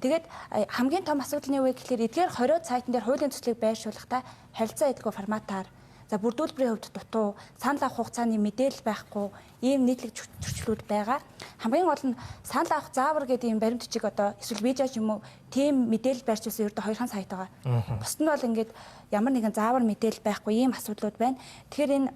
Тэгээд хамгийн том асуудал нь юу вэ гэхээр эдгээр 20 сайтн дээр хуулийн төслийг байршуулахдаа харилцаа эдгүү форматаар за бүрдүүлбэрийн хувьд дутуу, санал авах хугацааны мэдээлэл байхгүй ийм нийтлэг зөрчлүүд байгаа. Хамгийн гол нь санал авах заавар гэдэг ийм баримт бичиг одоо эсвэл вижа ч юм уу тийм мэдээлэл байршуулсан ердөө 2 сайт байгаа. Бусд нь бол ингээд ямар нэгэн заавар мэдээлэл байхгүй ийм асуудлууд байна. Тэгэхээр энэ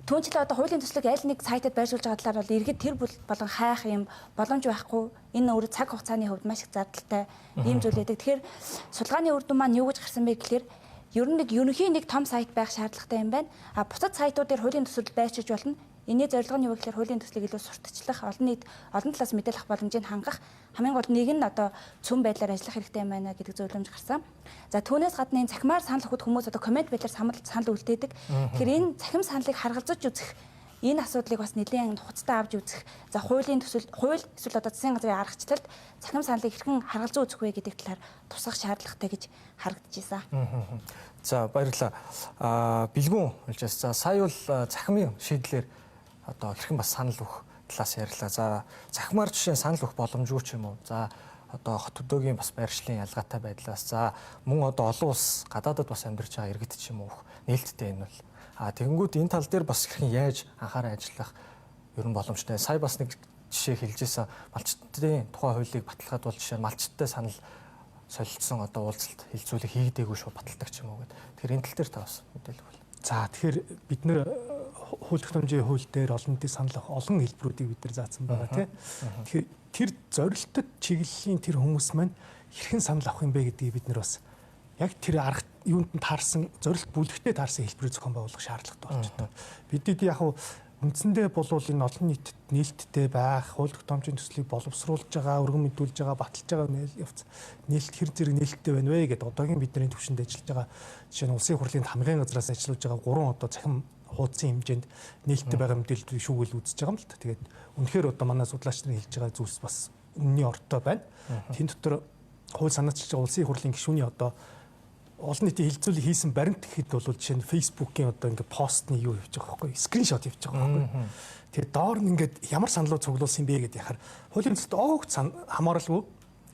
түүнчлээ одоо хуулийн төслийг аль нэг сайтад байршуулж байгаа талаар бол иргэд тэр болон хайх юм боломж байхгүй. Энэ өөрөө цаг хугацааны хувьд маш их зардалтай ийм зүйл байдаг. Тэгэхээр судалгааны үр дүн маань юу гэж гарсан бэ гэхээр ер нь ерөнхийн нэг том сайт байх шаардлагатай юм байна. А бусад сайтууд дээр хуулийн төсөл байршиж болно. Энийн зорилго нь юу гэхээр хуулийн төслийг илүү сурталчлах, олон талаас мэдээлэл авах боломжийг хангах, хамгийн гол нэг нь одоо цөм байдлаар ажиллах хэрэгтэй юм байна гэдэг зөвлөмж гарсан. За түүнээс гадна энэ цахимаар санал өгөх хүмүүс одоо коммент байдлаар санал үлдээдэг. Тэгэхээр энэ цахим саналыг харгалзаж үзэх энэ асуудлыг бас нэлээд хуцтай авч үзэх. За хуулийн төсөл, хууль эсвэл одоо засгийн газрын аргачлалд цахим саналыг хэрхэн харгалзуу үзэх вэ гэдэг талаар тусах шаардлагатай гэж харагдчихсан. За баярлалаа. Бэлгүүн хэлжээс. За сая бол цахимын шийдлэр одоо хэрхэн бас санал өгөх талаас ярьлаа. За цахимаар жишээ санал өгөх боломжгүй ч юм уу. За одоо хот хөдөөгийн бас байршлын ялгаатай байдлаас за мөн одоо олон улс гадаадад бас амьдарч байгаа иргэд ч юм уу нээлттэй энэ бол. Тэгэнгүүт энэ тал дээр бас хэрхэн яаж анхааран ажиллах ер нь боломжтой. Сая бас нэг жишээ хэлжсэн малчтын тухай хуулийг баталгаад бол жишээ нь малчттай санал солилцсон одоо уулзалт хилцүүлэг хийгдээгүй шүү баталдаг ч юм уу гэдэг. Тэгэхээр энэ тал дээр та бас мэдээлэл өгвөл. За тэгэхээр бид нэр хууль тогтоомжийн хууль дээр олон нийтийн санал авах олон хэлбэрүүдийг бид нар заасан байгаа тийм. Тэгэхээр тэр зорилттой чиглэлийн тэр хүмүүс маань хэрхэн санал авах юм бэ гэдгийг бид нар бас яг тэр арга юунд нь таарсан зорилт бүлэгтээ таарсан хэлбэрийг зохион байгуулах шаардлагатай болчихдог. Бидэд яг үндсэндээ бол энэ олон нийтэд нээлттэй байх, хууль тогтоомжийн төслийг боловсруулж байгаа, өргөн мэдүүлж байгаа, баталж байгаа явц нээлт хэр зэрэг нээлттэй байна вэ гэдэг одоогийн бидний төвшөнд ажиллаж байгаа жишээ нь улсын хурлын хамгийн газраас ажиллаж байгаа 3 одоо цахим хуудсын хэмжээнд нээлттэй байгаа мэдээлэлүүдийг шүүгэл үзэж байгаа юм л та. Тэгээд үнэхээр одоо манай судлаач нарын хэлж байгаа зүйлс бас үнний ортой байна. Тэн дотор хууль санаачилж байгаа улсын хурлын гишүүний одоо олон нийтийн хилцүүлэг хийсэн баримт гэхэд бол жишээ нь Facebook-ийн одоо ингээд постны юу явж байгаа байхгүй скриншот явж байгаа байхгүй. Тэгээд доор нь ингээд ямар саналууд цуглуулсан бэ гэдэг яхаар хуулийн төсөлд огт хамааралгүй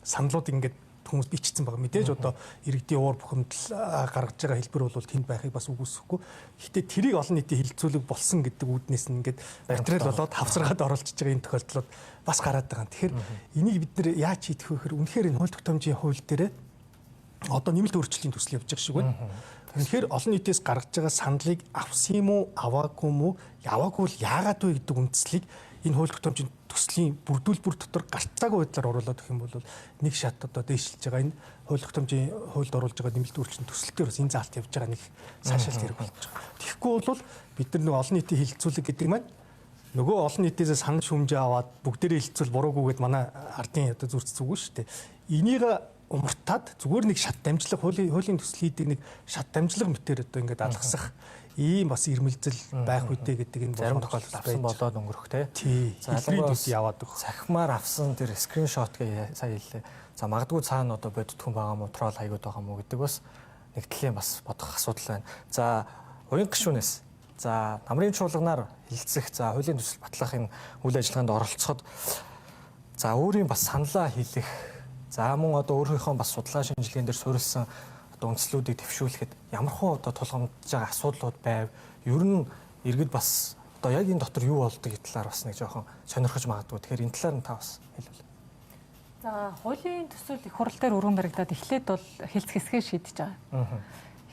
саналууд ингээд хүмүүс бичсэн байгаа. Мэдээж одоо иргэдийн уур бухимдал гаргаж байгаа хэлбэр бол тэнд байхыг бас үгүйсэхгүй. Гэхдээ тэрийг олон нийтийн хилцүүлэг болсон гэдэг үүднээс нь ингээд материал болоод хавсаргаад оруулж байгаа энэ тохиолдлууд бас гараад байгаа. Тэгэхээр энийг бид нэр яаж хийх вэ гэхээр үнэхээр энэ хууль тогтоомжийн хууль дээр одоо нэмэлт өөрчлөлийн төсөл явж байгаа шиг байна. Тэгэхээр олон нийтээс гаргаж байгаа саналыг авсан юм уу, аваагүй юм уу, яваагүй л яагаад вэ гэдэг үндслийг энэ хууль тогтоомжийн төслийн бүрдүүлбэр дотор гарцаагүй байдлаар оруулаад өгөх юм бол нэг шат одоо дээшилж байгаа энэ хууль тогтоомжийн хуульд оруулж байгаа нэмэлт өөрчлөлийн төсөлтөөр бас энэ заалт явж байгаа нэг цаашаалт хэрэг болж байгаа. Тэгэхгүй бол бид нар нэг олон нийтийн хилцүүлэг гэдэг маань нөгөө олон нийтээс санал шүүмжээ аваад бүгдээрээ хилцүүл буруугүйгээд манай ардын одоо зүрц зүггүй шүү дээ. Энийг умартаад зүгээр нэг шат дамжлага хуулийн төсөл хийдэг нэг шат дамжлага мэтэр одоо ингээд алгасах ийм бас ирмэлзэл байх үедээ гэдэг энэ зарим тохиолдолд авсан болоод өнгөрөх тий. За хэлбэрүүд яваад өгөх. Цахимаар авсан тэр скриншот гээ сая хэллээ. За магадгүй цаана одоо бодит хүн байгаа мó трол хаягууд байгаа мó гэдэг бас нэг талын бас бодох асуудал байна. За уян гишүүнээс за намрын чуулганаар хилцэх за хуулийн төсөл батлахын үйл ажиллагаанд оролцоход за өөрийн бас саналаа хэлэх за мөн одоо өөрийнхөө бас судалгаа шинжилгээнд дээр суурилсан одоо үндслүүдийг төвшүүлэхэд ямархуу одоо тулгамдж байгаа асуудлууд байв. Ер нь иргэд бас одоо яг энэ дотор юу болдог гэдэг талаар бас нэг жоохон сонирхож магадгүй. Тэгэхээр энэ талаар нь та бас хэлвэл. За хуулийн төсөл их хурал дээр өргөн баригдаад эхлээд бол хэлц хэсгээ шийдэж байгаа.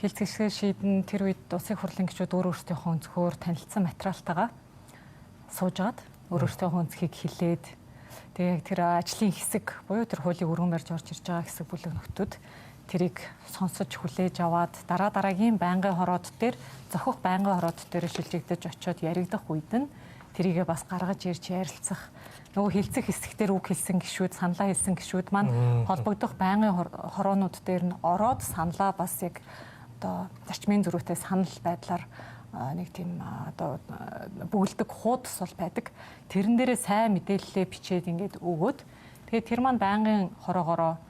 Хэлц хэсгээ шийдэн тэр үед улсын хурлын гишүүд өөрсдийнхөө өнцгөөр танилцсан материалтайгаа суужгаад өөрсдийнхөө өнцгийг хэлээд тэгээ тэр ажлын хэсэг буюу тэр хуулийг өргөн барьж орж ирж байгаа хэсэг бүлэг нөхдүүд тэрийг сонсож хүлээж аваад дараагийн байнгын хороод дээр зохих байнгын хороод дээр шилжигдэж очиод яригдах үед нь тэрийгээ бас гаргаж ирж ярилцах нөгөө хилцэх хэсэгтэр үг хэлсэн гишүүд саналаа хэлсэн гишүүд маань холбогдох байнгын хороонууд дээр нь ороод саналаа бас яг одоо зарчмын зөрүүтэй санал байдлаар нэг тийм одоо бүгэлдэг хуудас бол байдаг. Тэрэн дээрээ сайн мэдээлэлээ бичээд ингээд өгөөд тэгээд тэр маань байнгын хороогоороо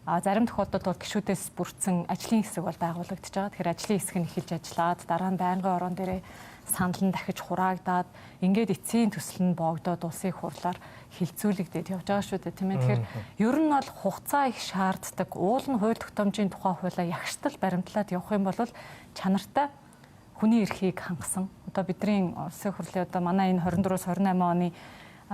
зарим тохиолдолд бол гишүүдээс бүрдсэн ажлын хэсэг бол байгуулагдаж байгаа. Тэгэхээр ажлын хэсэг нь эхэлж ажиллаад дараа нь байнгын орон дээрээ санал нь дахиж хураагдаад ингээд эцсийн төсөл нь боогдоод улсын их хурлаар хилцүүлэгдээд явж байгаа шүү дээ, тийм ээ. Тэгэхээр ер нь бол хугацаа их шаарддаг. Уул нь хууль тогтоомжийн тухай хуулиа ягштал баримтлаад явах юм бол чанартай хүний эрхийг хангасан. Одоо бидний улсын хурлын одоо манай энэ 24-28 оны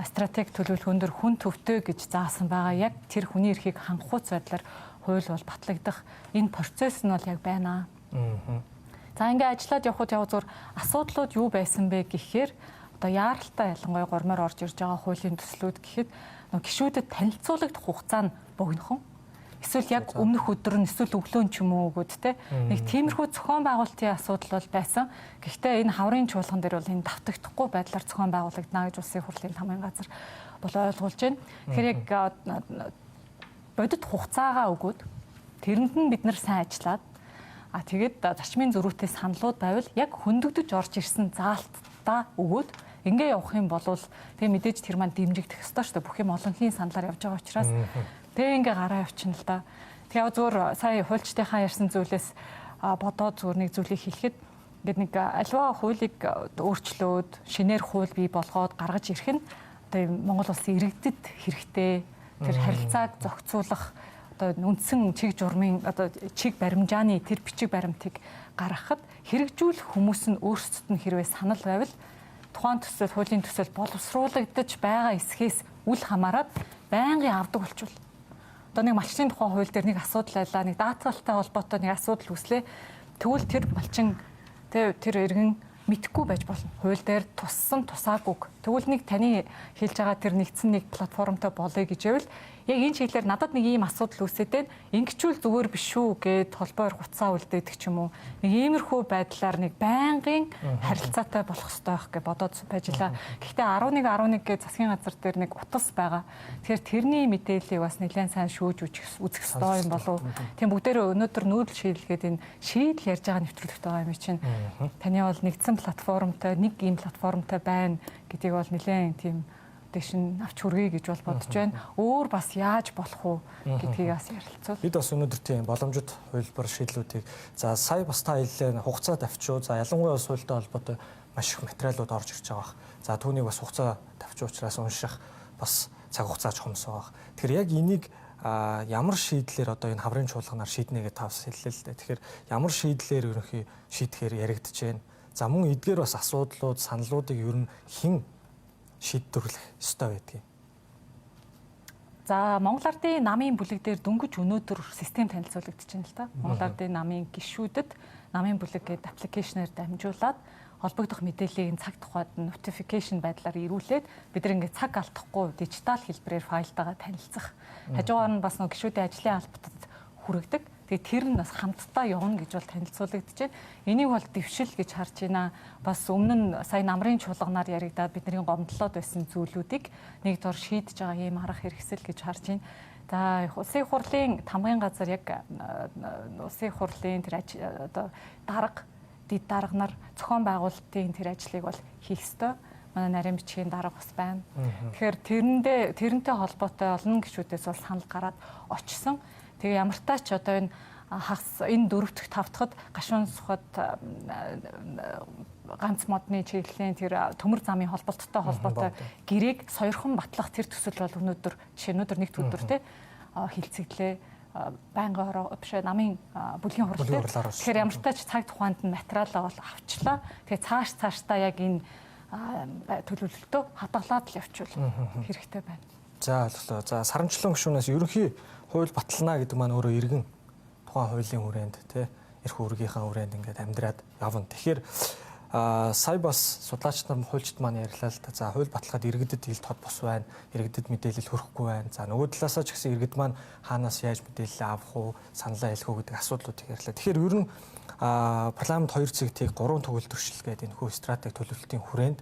стратеги төлөвлөгөөн дөр хүн төвтэй гэж заасан байгаа. Яг тэр хүний эрхийг хангахуйц байдлаар хууль бол батлагдах энэ процесс нь бол яг байна. За ингээ ажиллаад явхад зур асуудлууд юу байсан бэ гэхээр одоо яаралтай ялангуяа гормоор орж ирж байгаа хуулийн төслүүд гэхэд гишүүдэд танилцуулагдах хугацаа нь богинохон. Эсвэл яг өмнөх өдөр нь эсвэл өглөө ч юм уу өгөөд те нэг тиймэрхүү зохион байгуулалтын асуудал бол байсан. Гэхдээ энэ хаврын чуулган дээр бол энэ давтагдахгүй байдлаар зохион байгуулагдана гэж улсын хурлын тамгын газар бол ойлгуулж байна. Тэгэхээр яг бодит хугацаагаа өгөөд тэрэнд нь бид нар сайн ажиллаад тэгээд зарчмын зөрүүтэй саналууд байвал яг хөндөгдөж орж ирсэн заалтаа өгөөд ингээ явах юм бол тэгээ мэдээж тэр маань дэмжигдэх ёстой шүү дээ. Бүх юм олонхийн саналаар явж байгаа учраас тэгээ ингээ гараа явчихна л да. Тэгээ зүгээр сая хуульчдынхаа ярьсан зүйлээс бодоод зүгээр нэг зүйлийг хэлэхэд ингээд нэг аливаа хуулийг өөрчлөөд шинээр хууль бий болгоод гаргаж ирэх нь одоо Монгол улсын иргэдэд хэрэгтэй. Тэр харилцааг зохицуулах одоо үндсэн чиг журмын одоо чиг баримжааны тэр бичиг баримтыг гаргахад хэрэгжүүлэх хүмүүс нь өөрсдөд нь хэрвээ санал байвал тухайн төсөл хуулийн төсөл боловсруулагдаж байгаа эсхээс үл хамааран байнгын авдаг болчвол одоо нэг малчны тухайн хууль дээр нэг асуудал байлаа, нэг даатгалтай холбоотой нэг асуудал үүслээ. Тэгвэл тэр малчин тэр иргэн мэдхгүй байж болно. Хууль дээр туссан тусаагүйг. Тэгвэл нэг таны хэлж байгаа тэр нэгдсэн нэг платформтой болъё гэж байвал яг энэ чиглэлээр надад нэг ийм асуудал үүсэтэй ингэчүүл зүгээр биш шүү гэд холбоор хуцаа үлдээдэг ч юм уу. Нэг иймэрхүү байдлаар нэг байнгын харилцаатай болох хэрэгтэй байх гэж бодоод байжлаа. Гэхдээ 11 гэж засгийн газар дээр нэг утас байгаа. Тэгэхээр тэрний мэдээллийг бас нэлээд сайн шүүж үзэх хэрэгтэй юм болов. Тийм бүгдээрээ өнөөдөр нүүдэл шийдэлгээд энэ шийдэл ярьж байгаа нэвтрүүлэгтэй байгаа юм чинь. Таны бол нэгдсэн платформтой нэг ийм платформтой байна гэдгийг бол нэлээд тийм дэшин авч хүргэе гэж бол бодож байна. Өөр бас яаж болох уу гэдгийг бас ярилцвал. Бид бас өнөөдөр тийм боломжит хувилбар шийдлүүдийг за сая бас та хэллээ хугацаа тавьчуу. За ялангуяа суультай холбоотой маш их материалууд орж ирж байгаа. За түүнийг бас хугацаа тавьчих учраас унших бас цаг хугацаач хомсоо байх. Тэгэхээр яг энийг ямар шийдлэр одоо энэ хаврын чуулганаар шийднэ гэж тавс хэллээ л дээ. Тэгэхээр ямар шийдлэр ерөнхий шийдэхээр яригдж байна. За мөн эдгээр бас асуудлууд, саналуудыг ер нь хэн шийдвэрлэх ёстой байдгийг. За Монгол Ардын намын бүлэг дээр дөнгөж өнөөдөр систем танилцуулагдаж байна л да. Монгол Ардын намын гишүүдэд намын бүлэг гэдэг аппликейшнээр дамжуулаад холбогдох мэдээллийг цаг тухайд notification байдлаар ирүүлээд бид нэг ингээд цаг алдахгүй дижитал хэлбэрээр файлтайгаа танилцах. Хажуугаар нь бас нэг гишүүдийн ажлын албатад хүрэгдэг. Тэгээ тэр нь бас хамтдаа явна гэж бол танилцуулагдаж байна. Энийг бол дэвшил гэж харж байна. Бас өмнө нь сая намрын чуулганаар яригдаад бидний гомдлоод байсан зүйлүүдийг нэг дор шийдэж байгаа ийм арга хэрэгсэл гэж харж байна. За улсын хурлын тамгын газар яг улсын хурлын тэр одоо дарга дид дарга нар зохион байгуулалтын тэр ажлыг бол хийх ёстой. Манай нарийн бичгийн дарга бас байна. Тэгэхээр тэрнтэй холбоотой олон гишүүдээс бол санал гараад очсон. Тэгээ ямар тач одоо энэ хагас энэ 4-р 5-дахад гашуун сухад ганц модны чиглэлийн тэр төмөр замын холбоотой гэрээг сойрхон батлах тэр төсөл бол өнөөдөр жишээ нь өнөөдөр нэгд өдөр те хилцэглээ байнгын хороо биш намын бүлгийн хурлаар. Тэгэхээр ямар тач цаг тухайд нь материалаа бол авчлаа. Тэгээ цаашдаа яг энэ төлөвлөлтөө хадгалаад л явуул хэрэгтэй байна. За ойлголоо. За сарамжлан гишүүнээс ерөнхий хууль батлана гэдэг маань өөрөө иргэн тухайн хуулийн хүрээнд тий эрх үүргийнхаа хүрээнд ингээд амьдраад явна. Тэгэхээр сая бас судлаач нар хуульчд маань ярьлаа л та. За хууль баталгаад иргэдэд ил тод бос байна. Иргэдэд мэдээлэл хүрэхгүй байна. За нөгөө талаасаа ч гэсэн иргэд маань хаанаас яаж мэдээлэл авах уу, саналаа хэлэх үү гэдэг асуудлуудыг ярьлаа. Тэгэхээр ер нь парламент 2 цэгтийг 3 төгөлдрөшл гэдэг энэ хүү стратеги төлөвлөлтийн хүрээнд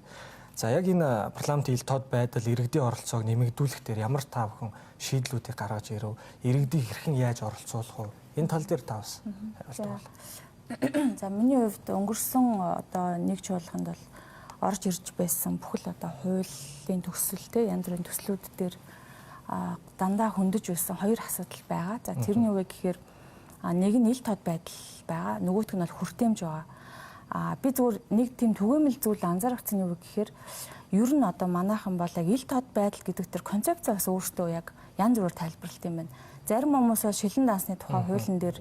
за яг энэ парламент ил тод байдал иргэдийн оролцоог нэмэгдүүлэх дээр ямар та бүхэн шийдлүүдийг гаргаж ирв? Иргэдийг хэрхэн яаж оролцуулах вэ? Энэ тал дээр та бас хариулт өгвөл. За миний хувьд өнгөрсөн одоо нэг чуулганд бол орж ирж байсан бүхэл одоо хуулийн төсөлтэй янз бүрийн төслүүд дээр дандаа хөндөж байсан хоёр асуудал байгаа. За тэрний үе гэхээр нэг нь ил тод байдал байгаа, нөгөөх нь бол хүртээмж байгаа. Би зүгээр нэг тийм түгээмэл зүйл анзаарчихсан юу гэхээр ер нь одоо манайхан бол яг ил тод байдал гэдэг тэр концепц бас өөртөө яг янз бүрээр тайлбарлалт юм байна. Зарим хүмүүс бол шилэн дансны тухай хуулийн дээр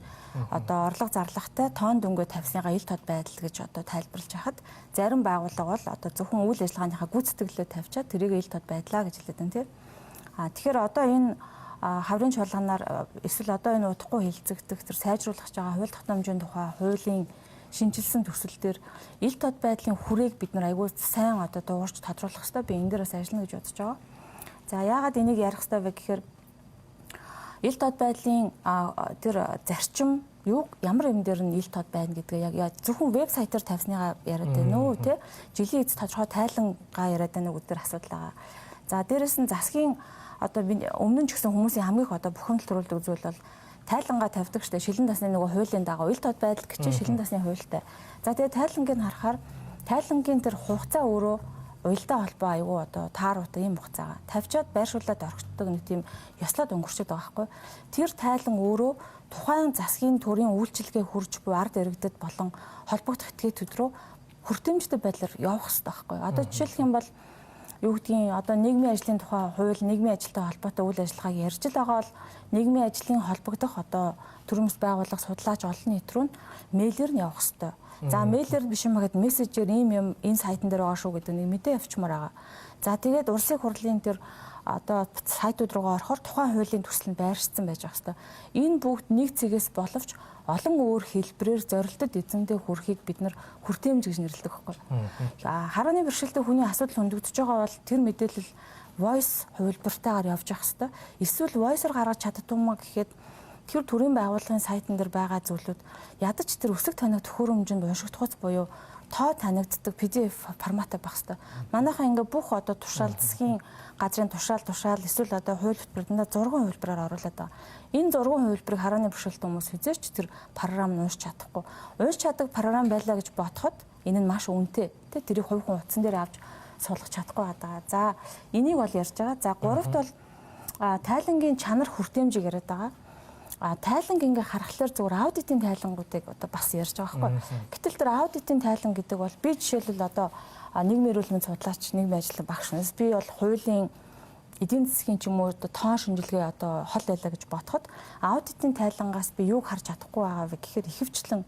одоо орлого зарлагтай тоон дөнгөө тавьсныгаа ил тод байдал гэж одоо тайлбарлаж хахад зарим байгууллага бол одоо зөвхөн үйл ажиллагааныхаа гүйцэтгэлээ тавьчаад тэрийг ил тод байдлаа гэж хэлээд байна тийм. Тэгэхээр одоо энэ хаврын чуулганаар эсвэл одоо энэ утгагүй хилцэгдэх тэр сайжруулах гэж байгаа хууль тогтоомжийн тухай хуулийн шинжилсэн төсөл дээр ил тод байдлын хүрээг бид нар аягүй сайн одоо дуурч тодруулах хэрэгтэй. Би энэ дээрээс ажиллана гэж бодож байгаа. За яагаад энийг ярих хэрэгтэй вэ гэхээр ил тод байдлын тэр зарчим юу ямар юм дээр нь ил тод байна гэдгээ яг зөвхөн вебсайтаар тавьсныгаа яриад байна уу тий жилийн эц тодорхой тайлангаа яриад байна уу гэдэг асуудал байгаа. За дээрэс нь засгийн одоо өмнө нь ч гэсэн хүмүүсийн хамгийн их одоо бухимдал төрүүлдэг зүйл бол тайлангаа тавьдаг штэ шилэн дасны нөгөө хуулийн дагуу ил тод байдал гэж шилэн дасны хуультай. За тэгээ тайлангийг харахаар тайлангийн тэр хугацаа өөрөө уялдаа холбоо аягүй одоо тааруутай юм хугацаагаа тавьчаад байршуулад орхитдог нэг тийм ёслоод өнгөрчөд байгаа байхгүй. Тэр тайлан өөрөө тухайн засгийн төрийн үйлчилгээ хүрж буй ард иргэдэд болон холбогдох этгээдүүд рүү хүртээмжтэй байдлаар явах хэрэгтэй байхгүй. Одоо жишээлх юм бол юу гэдгийг одоо нийгмийн ажлын тухай хууль нийгмийн ажилтай холбоотой үйл ажиллагааг ярьж л байгаа бол нийгмийн ажлын холбогдох одоо төрөмс байгууллага судлаач олон нийт рүү мэйлээр нь явах хэрэгтэй. За мэйлээр биш юм гэхэд мессежээр ийм энэ сайтн дээр байгаа шүү гэдэг нэг мэдээ авчмаар байгаа. За тэгээд Улсын хурлын тэр одоо сайтууд руугаа орохоор тухайн хуулийн төсөл нь байршсан байж байгаа хэвээр. Энэ бүгд нэг цэгээс боловч олон өөр хэлбэрээр зорилтод эзэндээ хүрэхийг бид нар хүртээмж гэж нэрлэдэг байхгүй. Харааны бэрхшээлтэй хүний асуудал хөндөгдөж байгаа бол тэр мэдээлэл voice хувилбартаагаар явж явах хэвээр. Эсвэл voice-оор гаргаж чаддгүй маа гэхэд тэр төрийн байгууллагын сайтн дээр байгаа зүйлүүд ядаж тэр өсөг таныг төхөөрөмжөнд уншигдахуйц буюу тоо танигддаг PDF форматаар байх хэвээр. Манайхаа ингээ бүх одоо тушаал засгийн газрын тушаал эсвэл одоо хууль хөтөлбөрөнд зургийн хувилбараар оруулаад байгаа. Энэ зургийн хувилбарыг харааны бэрхшээлтэй хүмүүс хизээч тэр програм нь уншиж чадахгүй. Уншиж чаддаг програм байлаа гэж бодоход энэ нь маш үнэтэй. Тэ тэрийг хувь хүн утсан дээр авч суулгах чадахгүй байгаа. За энийг бол ярьж байгаа. За гуравт бол тайлангийн чанар хүртээмжийг яриад байгаа. Тайланг ингээ харахаар зүгээр аудитын тайлангуудыг одоо бас ярьж байгаа байхгүй. Гэтэл тэр аудитын тайлан гэдэг бол би жишээлбэл одоо нийгмийн эрүүл мэндийн судлаач нийгмийн ажлын багш нас би бол хуулийн эдийн засгийн ч юм уу одоо тоон шинжилгээ одоо хол байлаа гэж бодоход аудитын тайлангаас би юуг харж чадахгүй байгаа вэ гэхээр ихэвчлэн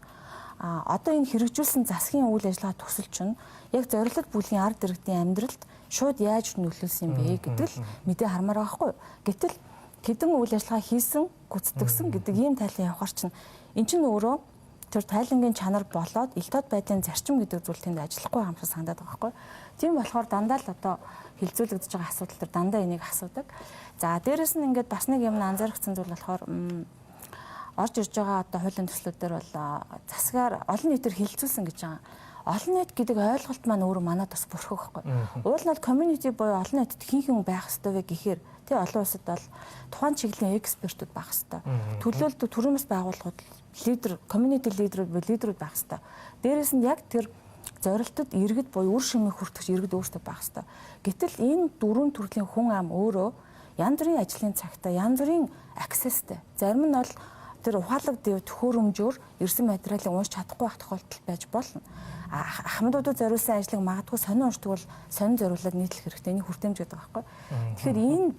одоо энэ хэрэгжүүлсэн засгийн үйл ажиллагаа төсөл чинь яг зорилт бүлгийн ард иргэдийн амьдралд шууд яаж нөлөөлсөн юм бэ гэдэг л мэдээ хармаар байгаа байхгүй. Гэтэл тэдэн үйл ажиллагаа хийсэн, гүйцэтгсэн гэдэг ийм тайлан явахар чинь эн чинь өөрөө тэр тайлангийн чанар болоод ил тод байдлын зарчим гэдэг зүйл тэнд ажиллахгүй юм шиг санагдаад байгаа байхгүй. Тийм болохоор дандаа л одоо хилцүүлэгдэж байгаа асуудал төр дандаа энийг асуудаг. За дээрэс нь ингээд бас нэг юм анзаарчихсан зүйл болохоор орж ирж байгаа одоо хуулийн төслүүдээр бол засгаар олон нийтээр хилцүүлсэн гэж байгаа. Олон нийт гэдэг ойлголт маань өөрөө манад бас бүрхэг байхгүй. Уул нь community буюу олон нийтэд хинхэн байх ёстой вэ гэхээр тий олон улсад бол тухайн чиглэлийн экспертүүд байх ёстой. Төлөөлөлт төрөмс байгууллагууд лидер, community лидерүүд байх ёстой. Дээрээс нь яг тэр зорилтод иргэд буюу үр шимийг хүртэж иргэд өөрсдөө байх ёстой. Гэтэл энэ дөрвөн төрлийн хүн ам өөрөө янз бүрийн ажлын цагтаа янз бүрийн accessтэй. Зарим нь бол тэр ухаалаг төхөөрөмжөөр ирсэн материалыг уншиж чадахгүй байх тохиолдол байж болно. Ахмадуудад зориулсан ажлыг магадгүй сонин уншдаг бол сонин зориулаад нийтлэх хэрэгтэй. Энийг хүртээмж гэдэг байхгүй. Тэгэхээр энэ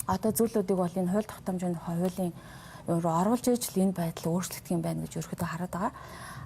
одоо зүйлүүдийг бол энэ хууль тогтоомжийн хуулийн оруулж иж л энэ байдал өөрчлөгдөх юм байна гэж ерөөхдөө хараад байгаа.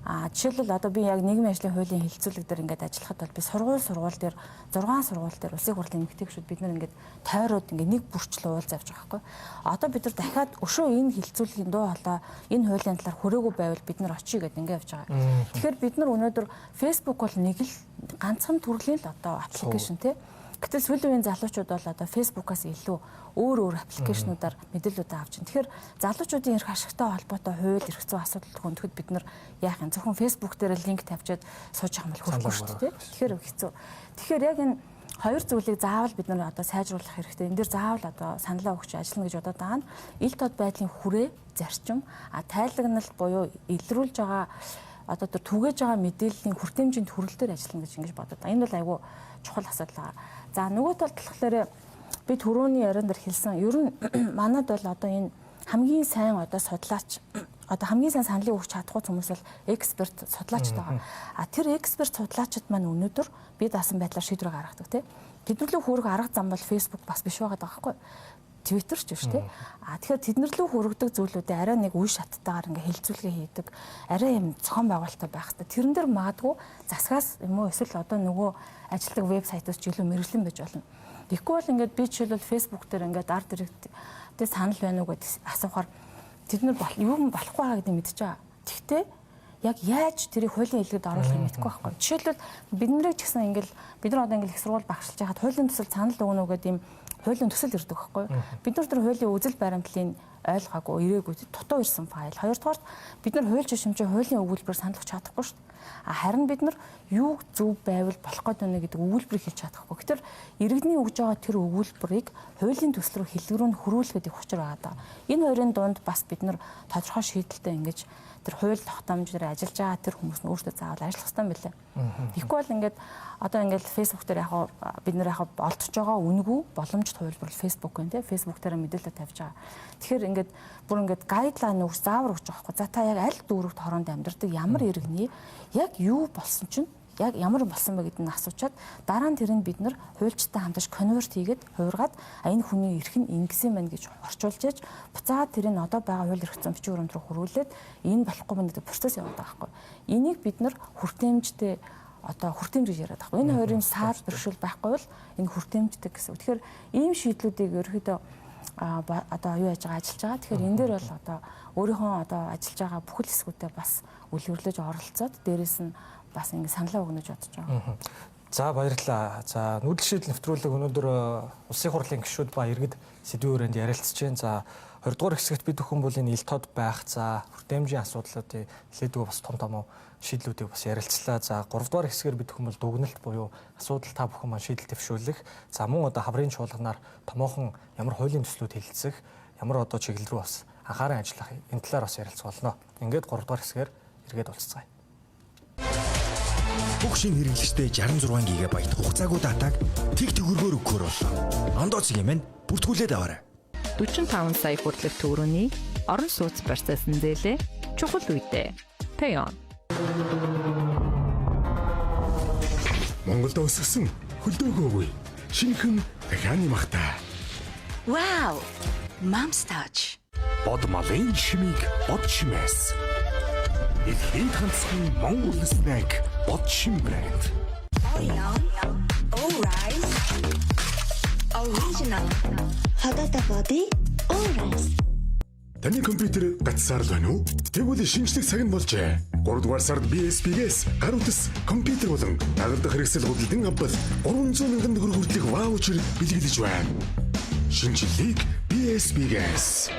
Жишээлбэл одоо би яг нийгмийн ажлын хуулийн хилцүүлэг дээр ингээд ажиллахад бол би сургууль дээр 6 сургууль дээр улсын хурлын эмэгтэйчүүд бид нар ингээд тойроод ингээд нэг бүрчлэн уулз авч байгаа байхгүй. Одоо бид нар дахиад өшөө энэ хилцүүлгийн дуу хоолой энэ хуулийн талаар хүрээгүй байвал бид нар очие гэдэг ингээд явж байгаа. Тэгэхээр бид нар өнөөдөр Facebook бол нэг л ганцхан төрлийн л одоо аппликейшн тий. Гэтэл сүүлийн үеийн залуучууд бол одоо Facebook-аас илүү өөр аппликейшнуудаар мэдээлэлүүд авч байна. Тэгэхээр залуучуудын эрх ашигтай холбоотой хууль эрх зүйн асуудал хөндөд бид нар яах юм зөвхөн Facebook дээр линк тавьчаад сууж байгаа юм бол хүрхгүй шүү дээ. Тэгэхээр хэцүү. Тэгэхээр яг энэ Хоёр зүйлийг заавал бид нар одоо сайжруулах хэрэгтэй. Энэ дээр заавал одоо саналаа өгч ажиллана гэж бодоод байгаа нь ил тод байдлын хүрээ, зарчим, тайлагнал буюу илрүүлж байгаа одоо түгээж байгаа мэдээллийн хүртээмжийн төрөл дээр ажиллана гэж ингэж бодоод байгаа. Энэ бол айгүй чухал асуудал байгаа. За нөгөө талд болохоор би түрүүний яриан дээр хэлсэн ер нь манад бол одоо энэ хамгийн сайн одоо судлаач одоо хамгийн сайн саналыг өгч чадахгүй хүмүүс бол эксперт судлаачд байгаа. Тэр эксперт судлаачид маань өнөөдөр би даасан байдлаар шийдвэр гаргадаг тийм. Тэднэрлүү хүрэх арга зам бол Facebook бас биш байгаа байхгүй. Twitter ч биш тийм. Тэгэхээр тэднэрлүү хүрэгдэг зүйлүүдээ арай нэг үе шаттайгаар ингээ хэлцүүлгээ хийдэг. Арай юм зохион байгуулалттай байх хэрэгтэй. Тэрэн дээр магадгүй засгаас юм уу эсвэл одоо нөгөө ажилладаг вебсайтаас ч илүү мэрэгжлэн байж болно. Тэгэхгүй бол ингээд би жишээлбэл Facebook дээр ингээд арт директтэй санал байна уу гэдээ асуухаар тэд нар юу юм болохгүй байгаа гэдэг мэдчихэж байгаа. Тэгтээ яг яаж тэрийг хуулийн хэлгээд оруулахыг мэдэхгүй байхгүй. Жишээлбэл бид нарыг ч гэсэн ингээд бид нар одоо ингээд их сургууль багшилж байхад хуулийн төсөл санал өгнө гэдэг юм хуулийн төсөл ирдэг байхгүй. Бид нар тэр хуулийн үзэл баримтлалыг ойлгоогүй ирээгүй дутуу ирсэн файл. Хоёрдугаар бид нар хууль жишмжээ хуулийн өгүүлбэрээр санал өгч чадахгүй шүү дээ. Харин бид нар юу зөв байвал болох гэдэг нь гэдэг өгүүлбэрийг хэлж чадахгүй. Гэтэл иргэдний өгж байгаа тэр өгүүлбэрийг хуулийн төсөл рүү хэллэгрүү нь хөрвүүлэх гэдэг учир байгаа даа. Энэ хоёрын дунд бас бид нар тодорхой шийдэлтэй ингэж тэр хууль тогтоомжоор ажиллаж байгаа тэр хүмүүс нь өөрсдөө заавал ажиллах хэрэгтэй юм билээ. Тэгэхгүй бол ингээд одоо ингээд Facebook дээр яг бид нар яг олдож байгаа үнэгүй боломжит хувилбар Facebook гэн тий Facebook дээр мэдээлэл тавьж байгаа. Тэгэхээр ингээд бүр ингээд гайдлайн өгч заавар өгч байгаа хгүй. За та яг аль дүүрэгт хоронд амьдардаг ямар иргэний яг юу болсон чинь яг ямар болсон бэ гэдгийг асуучаад дараа нь тэрийг бид нар хуульчтай хамтарч конверт хийгээд хувиргаад энэ хүний эрх нь ингэсэн байна гэж орчуулж яж буцаад тэрийг одоо байгаа хууль эрх зүйн бичиг баримт руу хөрвүүлээд энэ болохгүй байна гэдэг процесс яваад байгаа байхгүй. Энийг бид нар хүртээмжтэй одоо хүртээмж гэж яриад байгаа. Энэ хоёрын саад бэрхшээл байхгүй бол энэ хүртээмжтэй гэсэн. Тэгэхээр ийм шийдлүүдийг ерөөхдөө одоо юу яаж байгаа ажиллаж байгаа. Тэгэхээр энэ дээр бол одоо өөрийнхөө одоо ажиллаж байгаа бүхэл хэсгүүдэд бас үлгэрлэж оролцоод дээрэс нь бас ингэ саналаа өгнө гэж бодож байгаа. За баярлалаа. За нүүдэл шийдэл нэвтрүүлэг өнөөдөр улсын хурлын гишүүд ба иргэд сэдвийн хүрээнд ярилцж байна. За 20 дугаар хэсэгт бид бүхэн бол энэ ил тод байх, за хүртээмжийн асуудлуудыг нэлээдгүй бас том шийдлүүдийг бас ярилцлаа. За 3 дугаар хэсгээр бид бүхэн бол дүгнэлт буюу асуудал та бүхэн маань шийдэл дэвшүүлэх, за мөн одоо хаврын чуулганаар томоохон ямар хуулийн төслүүд хэлэлцэх, ямар одоо чиглэл рүү бас анхааран ажиллах энэ талаар бас ярилцах болно. Ингээд 3 дугаар хэсгээр эргээд уулзцгаая. Бүх шинэ хэрэглэгчтэй 66 ГБ хугацаагүй датаг тэг төгрөгөөр өгөхөр боллоо. Ондооцгийн мань бүртгүүлээд аваарай. 45 сая хүртэлх төгрөгийн орон сууц процессын зээлээ чухал үедээ. Payon. Монголд өсгсөн хөлдөөгөөгүй шинэхэн дахианы махтай. Wow! Mom's touch. Бод малын шимийг бод шимээс. Эдхийн ганцхан Монгол снэк бод шим брэнд. Alright. Original. Hadata body. Alright. Таны компьютер гацсаар л байна уу? Тэгвэл шинжлэх цаг нь болжээ. 3 дугаар сард BSP-гээс гар утас компьютер болон дагалдах хэрэгсэл худалдан авбал 300 мянган төгрөг хүртэлх ваучер бэлгэлж байна. Шинжлэлийг BSP-гээс.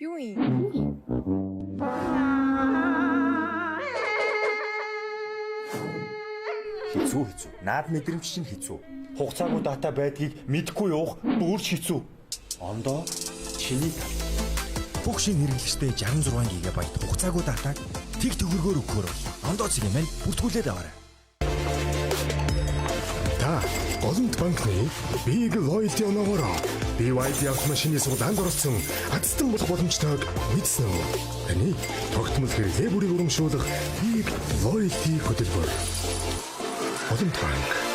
Юу юм? Хэцүү. Наад мэдрэмж чинь хэцүү. Хугацаагүй дата байдгийг мэдгүй явах бүрч хэцүү. Ондоо чиний тал. Бүх шинэ хэрэглэгчтэй 66 ГБ хугацаагүй датаг тэг төгрөгөөр өгөхөр боллоо. Ондооцгийн мань бүртгүүлээд аваарай. Та Голомт банкны Big Loyalty оноогоор BYD автомашины суглаанд оролцсон азтан болох боломжтойг мэдсэн үү? Таны тогтмол хэрэглээ бүрийг урамшуулах Big Loyalty хөтөлбөр. Голомт банк.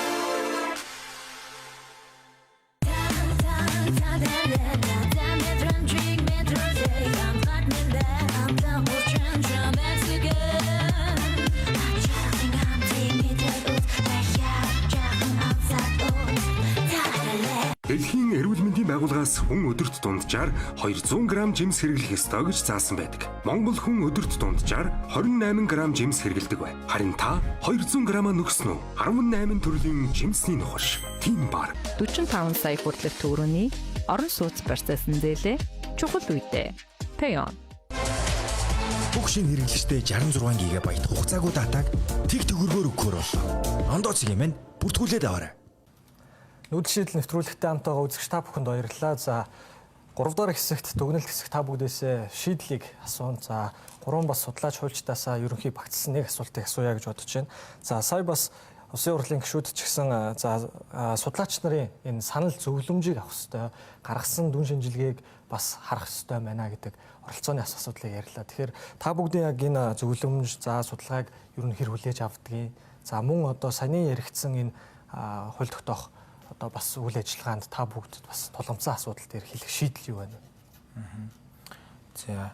Дэлхийн эрүүл мэндийн байгууллагаас хүн өдөрт дунджаар 200 г жимс хэрэглэх ёстой гэж заасан байдаг. Монгол хүн өдөрт дунджаар 28 г жимс хэрэглэдэг бай. Харин та 200 г нөхсөн үү? 18 төрлийн жимсний нухаш. Тим бар. 45 сая хүртэлх төгрөгийн орон сууц процессын зээлээ чухал үедээ. Payon. Бүх шинэ хэрэглэгчтэй 66 ГБ хугацаагүй датаг тэг төгрөгөөр өгөхөөр боллоо. Ондооцгийн маань бүртгүүлээд аваарай. Нүүдэл шийдэл нэвтрүүлэгтэй хамтаага үзэгч та бүхэнд баярлалаа. За 3 дахь хэсэгт дүгнэлт хэсэг та бүгдээсээ шийдлийг асуун. За 3 бас судлаач хуульчдаасаа ерөнхий багтсан нэг асуултыг асууя гэж бодож байна. За сая бас Улсын хурлын гишүүд ч гэсэн за судлаач нарын энэ санал зөвлөмжийг авах ёстой. Гаргасан дүн шинжилгээг бас харах ёстой байна гэдэг оролцооны асуудлыг ярьлаа. Тэгэхээр та бүгдийн яг энэ зөвлөмж, за судалгааг ер нь хэр хүлээж авдгийг, за мөн одоо саяны яригдсан энэ хууль тогтоох одоо бас үйл ажиллагаанд та бүгд бас тулгамдсан асуудал дээр хэлэх шийдэл юу байна вэ? За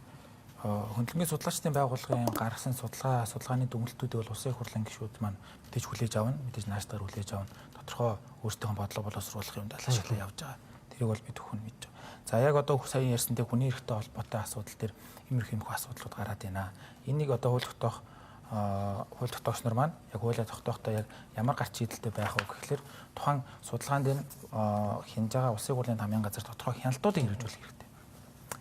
хөндлөнгийн судлаачдын байгууллагын гаргасан судалгааны дүгнэлтүүдийг бол Улсын хурлын гишүүд маань мэдээж хүлээж авна, мэдээж наашдаар хүлээж авна. Тодорхой өөрсдийнхөө бодлого боловсруулах юмд ашиглаж явж байгаа. Тэрийг бол бид бүхэн мэдж байгаа. За яг одоо сая ярьсантэй хүний эрхтэй холбоотой асуудал дээр иймэрхүү асуудлууд гараад байна. Энийг одоо хууль тогтоогч нар маань яг хуулиа тогтоохдоо яг ямар гарч шийдэлтэй байх вэ гэхлээр тухайн судалгаанд энэ хянаж байгаа Улсын хурлын тамгын газар тодорхой хяналтуудыг хэрэгжүүлэх хэрэгтэй.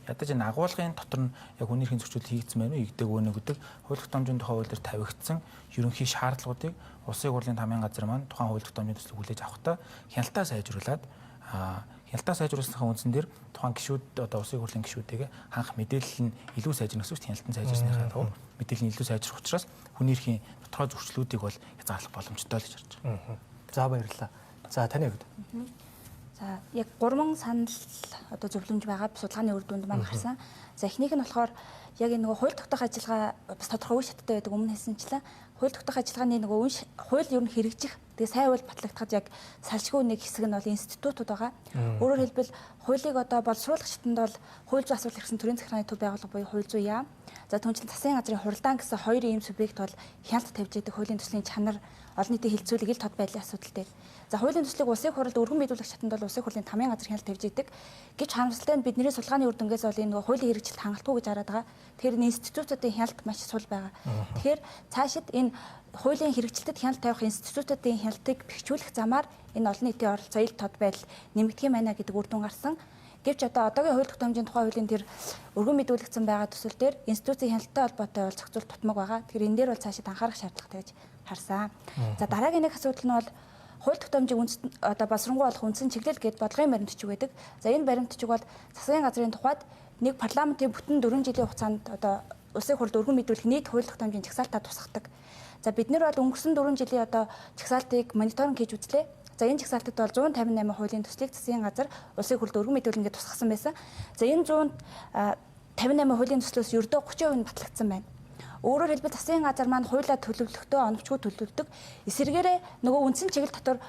Ядаж энэ агуулгын дотор нь яг хүний эрхийн зөрчил хийгдсэн байна уу, ийгдэг үү гэдэг хууль тогтоомжийн тухай хууль дээр тавигдсан ерөнхий шаардлагуудыг Улсын хурлын тамгын газар маань тухайн хууль тогтоомжийн төслийг хүлээж авахдаа хяналтаа сайжруулад хяналтаа сайжруулсныхаа үндсэн дээр тухайн гишүүд одоо Улсын хурлын гишүүдтэйгээ ханх мэдээлэл нь илүү сайжрах гэсэн хяналтын сайжирсныхаа дагуу мэдээлэл нь илүү сайжрах учраас хүний эрхийн тодорхой зөрчлүүдийг бол хязгаарлах боломжтой л гэж харж байна. За баярлалаа. За таны хувьд. За яг 3 санал одоо зөвлөмж байгаа судалгааны үр дүнд маань гарсан. За эхнийх нь болохоор яг энэ нөгөө хууль тогтоох ажиллагаа бас тодорхой үе шаттай байдаг өмнө хэлсэнчлэн хууль тогтоох ажиллагааны нөгөө хууль ер нь хэрэгжих тэгээ сайн үйл батлагдахад яг салшгүй нэг хэсэг нь бол институтууд байгаа. Өөрөөр хэлбэл хуулийг одоо боловсруулах шатнд бол хууль зүйн асуудал хэрэгсэн төрийн захиргааны төв байгууллага буюу хууль зүйн яам. За түүнчлэн засгийн газрын хуралдаан гэсэн 2 ийм субъект бол хяналт тавьж байдаг хуулийн төслийн чанар олон нийтийн хилцүүлэг ил тод байдлын асуудал дээр. За хуулийн төслийг улсын хурлд өргөн биелүүлэх шатнд бол улсын хурлын тамгын газар хяналт тавьж байдаг. Гэвч харамсалтай нь бидний судалгааны үр дүнгээс бол энэ хуулийн хэрэгжилт хангалтгүй гэж хараад байгаа. Тэгэхээр энэ институтуудын хяналт маш сул байгаа. Тэгэхээр цаашид энэ хуулийн хэрэгжилтэд хяналт тавих институтуудын хяналтыг бэхжүүлэх замаар энэ олон нийтийн оролцоо ил тод байдал нэмэгдэх юм байна гэдэг үр дүн гарсан. Гэвч одоо одоогийн хууль тогтоомжийн тухай хуулийн тэр өргөн мэдүүлэгдсэн байгаа төсөл дээр институцийн хяналттай холбоотой бол зохицуул тутмаг байгаа. Тэгэхээр энэ дээр бол цаашид анхаарах шаардлагатай гэж харсан. За дараагийн нэг асуудал нь бол хууль тогтоомжийг одоо боловсронгуй болох үндсэн чиглэл гээд бодлогын баримтчиг байдаг. За энэ баримтчиг бол засгийн газрын тухайд нэг парламентын бүтэн 4 жилийн хугацаанд одоо улсын хурлд өргөн мэдүүлэх нийт хууль тогтоомжийн жагсаалтаа тусгадаг. За бид нар бол өнгөрсөн 4 жилийн одоо жагсаалтыг мониторинг хийж үзлээ. За энэ жагсаалтад бол 158 хуулийн төслийг засгийн газар улсын хурлд өргөн мэдүүлэнгээ тусгасан байсан. За энэ 158 хуулийн төслөөс ердөө 30% нь батлагдсан байна. Өөрөөр хэлбэл засгийн газар маань хуулиа төлөвлөхдөө оновчгүй төлөвлөдөг. Эсвэргээрээ нөгөө үндсэн чиглэл дотор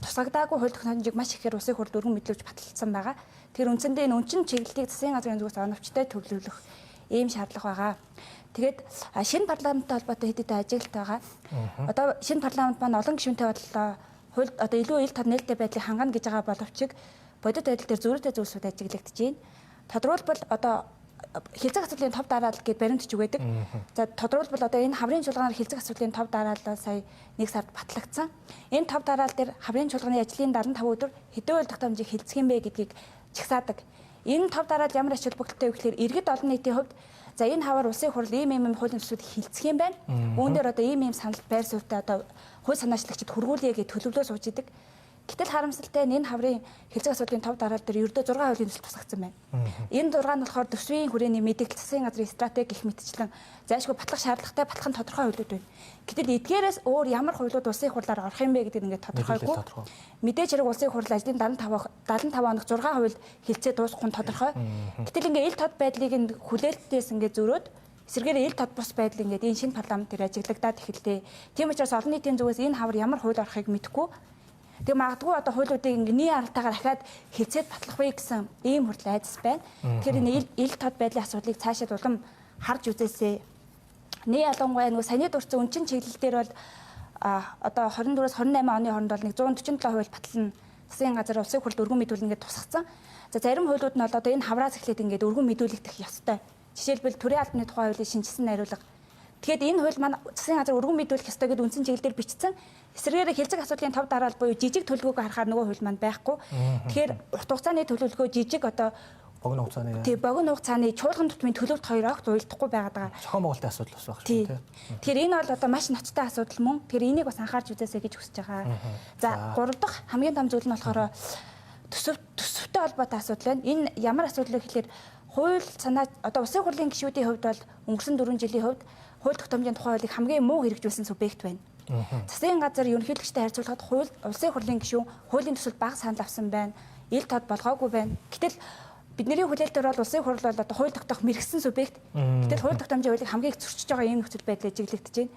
тусгагдаагүй хууль тогтоомжийг маш ихээр улсын хурлд өргөн мэдүүлж баталсан байгаа. Тэр үндсэндээ энэ үнчин чиглэлийг засгийн газрын зүгээс оновчтой төлөвлөх ийм шаардлага байгаа. Тэгээд шинэ парламенттай холбоотой хэд хэдэн ажилт байгаа. Одоо шинэ парламент маань олон гишүүнтэй бодлоо хууль одоо илүү ил тод нээлттэй байдлыг хангана гэж байгаа боловч бодит байдал дээр зөрүүтэй зүйлсүүд ажиглагдаж байна. Тодорхойлбол одоо хилцэг асуудлын тав дараалал гэдээ баримтч өгöd. За тодорхойлбол одоо энэ хаврын чуулганаар хилцэг асуудлын тав дараалал сая 1 сард батлагдсан. Энэ тав дараалал дээр хаврын чуулганы ажлын 75 өдөр хэдэн үйл тогтоомжийг хилцэх юм бэ гэдгийг чагсаадаг. Энэ тав дараалал ямар ач холбогдолтой вэ гэхээр иргэд олон нийтийн хувьд за энэ хавар улсын хурл ийм хуулийн төслүүд хилцэх юм байна. Үүн дээр одоо ийм санал байр суурьтай одоо хууль санаачлагчид хургуулъя гэж төлөвлөө сууж идэг. Гэтэл харамсалтай нь энэ хаврын хилцэг асуудлын тав дараалал дээр ердөө 6 хуулийн төсөл тусгагдсан байна. Энэ 6 нь болохоор төсвийн хүрээний мэдээлэл засгийн газрын стратеги гэх мэтчлэн зайлшгүй батлах шаардлагатай батлах нь тодорхой хуулиуд байна. Гэтэл эдгээрээс өөр ямар хуулиуд улсын хурлаар орох юм бэ гэдэг нь ингээд тодорхойгүй. Мэдээж хэрэг улсын хурл ажлын 75 хоног 6 хууль хилцээ дуусгах нь тодорхой. Гэтэл ингээд ил тод байдлыг нь хүлээлтээс ингээд зөрөөд эсвэргээр ил тод бус байдал ингээд энэ шинэ парламент дээр ажиглагдаад эхэллээ. Тийм учраас олон нийтийн зүгээс энэ хавар ямар хууль орохыг мэдэхгүй. Тэгээ магадгүй одоо хуулиудыг ингээний аралтаагаар дахиад хилцээд батлах вэ гэсэн ийм хүртэл айдас байна. Тэгэхээр энэ ил тод байдлын асуудлыг цаашаад улам харж үзээсэй. Нэг ялангуяа нөгөө саяны дурдсан үнчин чиглэл дээр бол одоо 24-с 28 оны хооронд бол 147 хууль батлан засгийн газар улсын хурлд өргөн мэдүүлэнгээ тусгацсан. За зарим хуулиуд нь бол одоо энэ хавраас эхлээд ингээд өргөн мэдүүлэгдэх ёстой. Жишээлбэл төрийн албаны тухай хуулийн шинжилсэн найруулга. Тэгэхэд энэ хууль маань засгийн газар өргөн мэдүүлэх ёстой гэдэг үндсэн чиглэлээр бичсэн. Эсвэргээр хилцэг асуудлын тав дараалал буюу жижиг төлөвлөгөөг харахаар нөгөө хууль маань байхгүй. Тэгэхээр урт хугацааны төлөвлөгөө жижиг одоо Богино хугацааны. Тий, богино хугацааны чуулган тутмын төлөвт 2 огт уйлдахгүй байгаад байгаа. Зохион байгуулалтын асуудал бас байх Тий. шүү, тий. Тэгэхээр энэ бол одоо маш ноцтой асуудал мөн. Тэгэхээр энийг бас анхаарч үзээсэй гэж хүсэж байгаа. За 3 дахь хамгийн том зүйл нь болохоор төсөвтэй холбоотой асуудал байна. Энэ ямар асуудал вэ гэхээр хууль санаа одоо улсын хурлын гишүүдийн хувьд бол өнгөрсөн 4 жилийн хувьд хууль тогтоомжийн тухай хуулийг хамгийн муу хэрэгжүүлсэн субъект байна. Засгийн газар ерөнхийлөгчтэй харьцуулахад улсын хурлын гишүүн хуулийн төсөлд бага санал авсан байна. Ил тод болгоогүй байна. Гэтэл бидний хүлээлтээр бол улсын хурл бол одоо хууль тогтоох мэрэгсэн субъект. Гэтэл хууль тогтоомжийн хуулийг хамгийн их зөрчиж байгаа ийм нөхцөл байдал ажиглагдаж байна.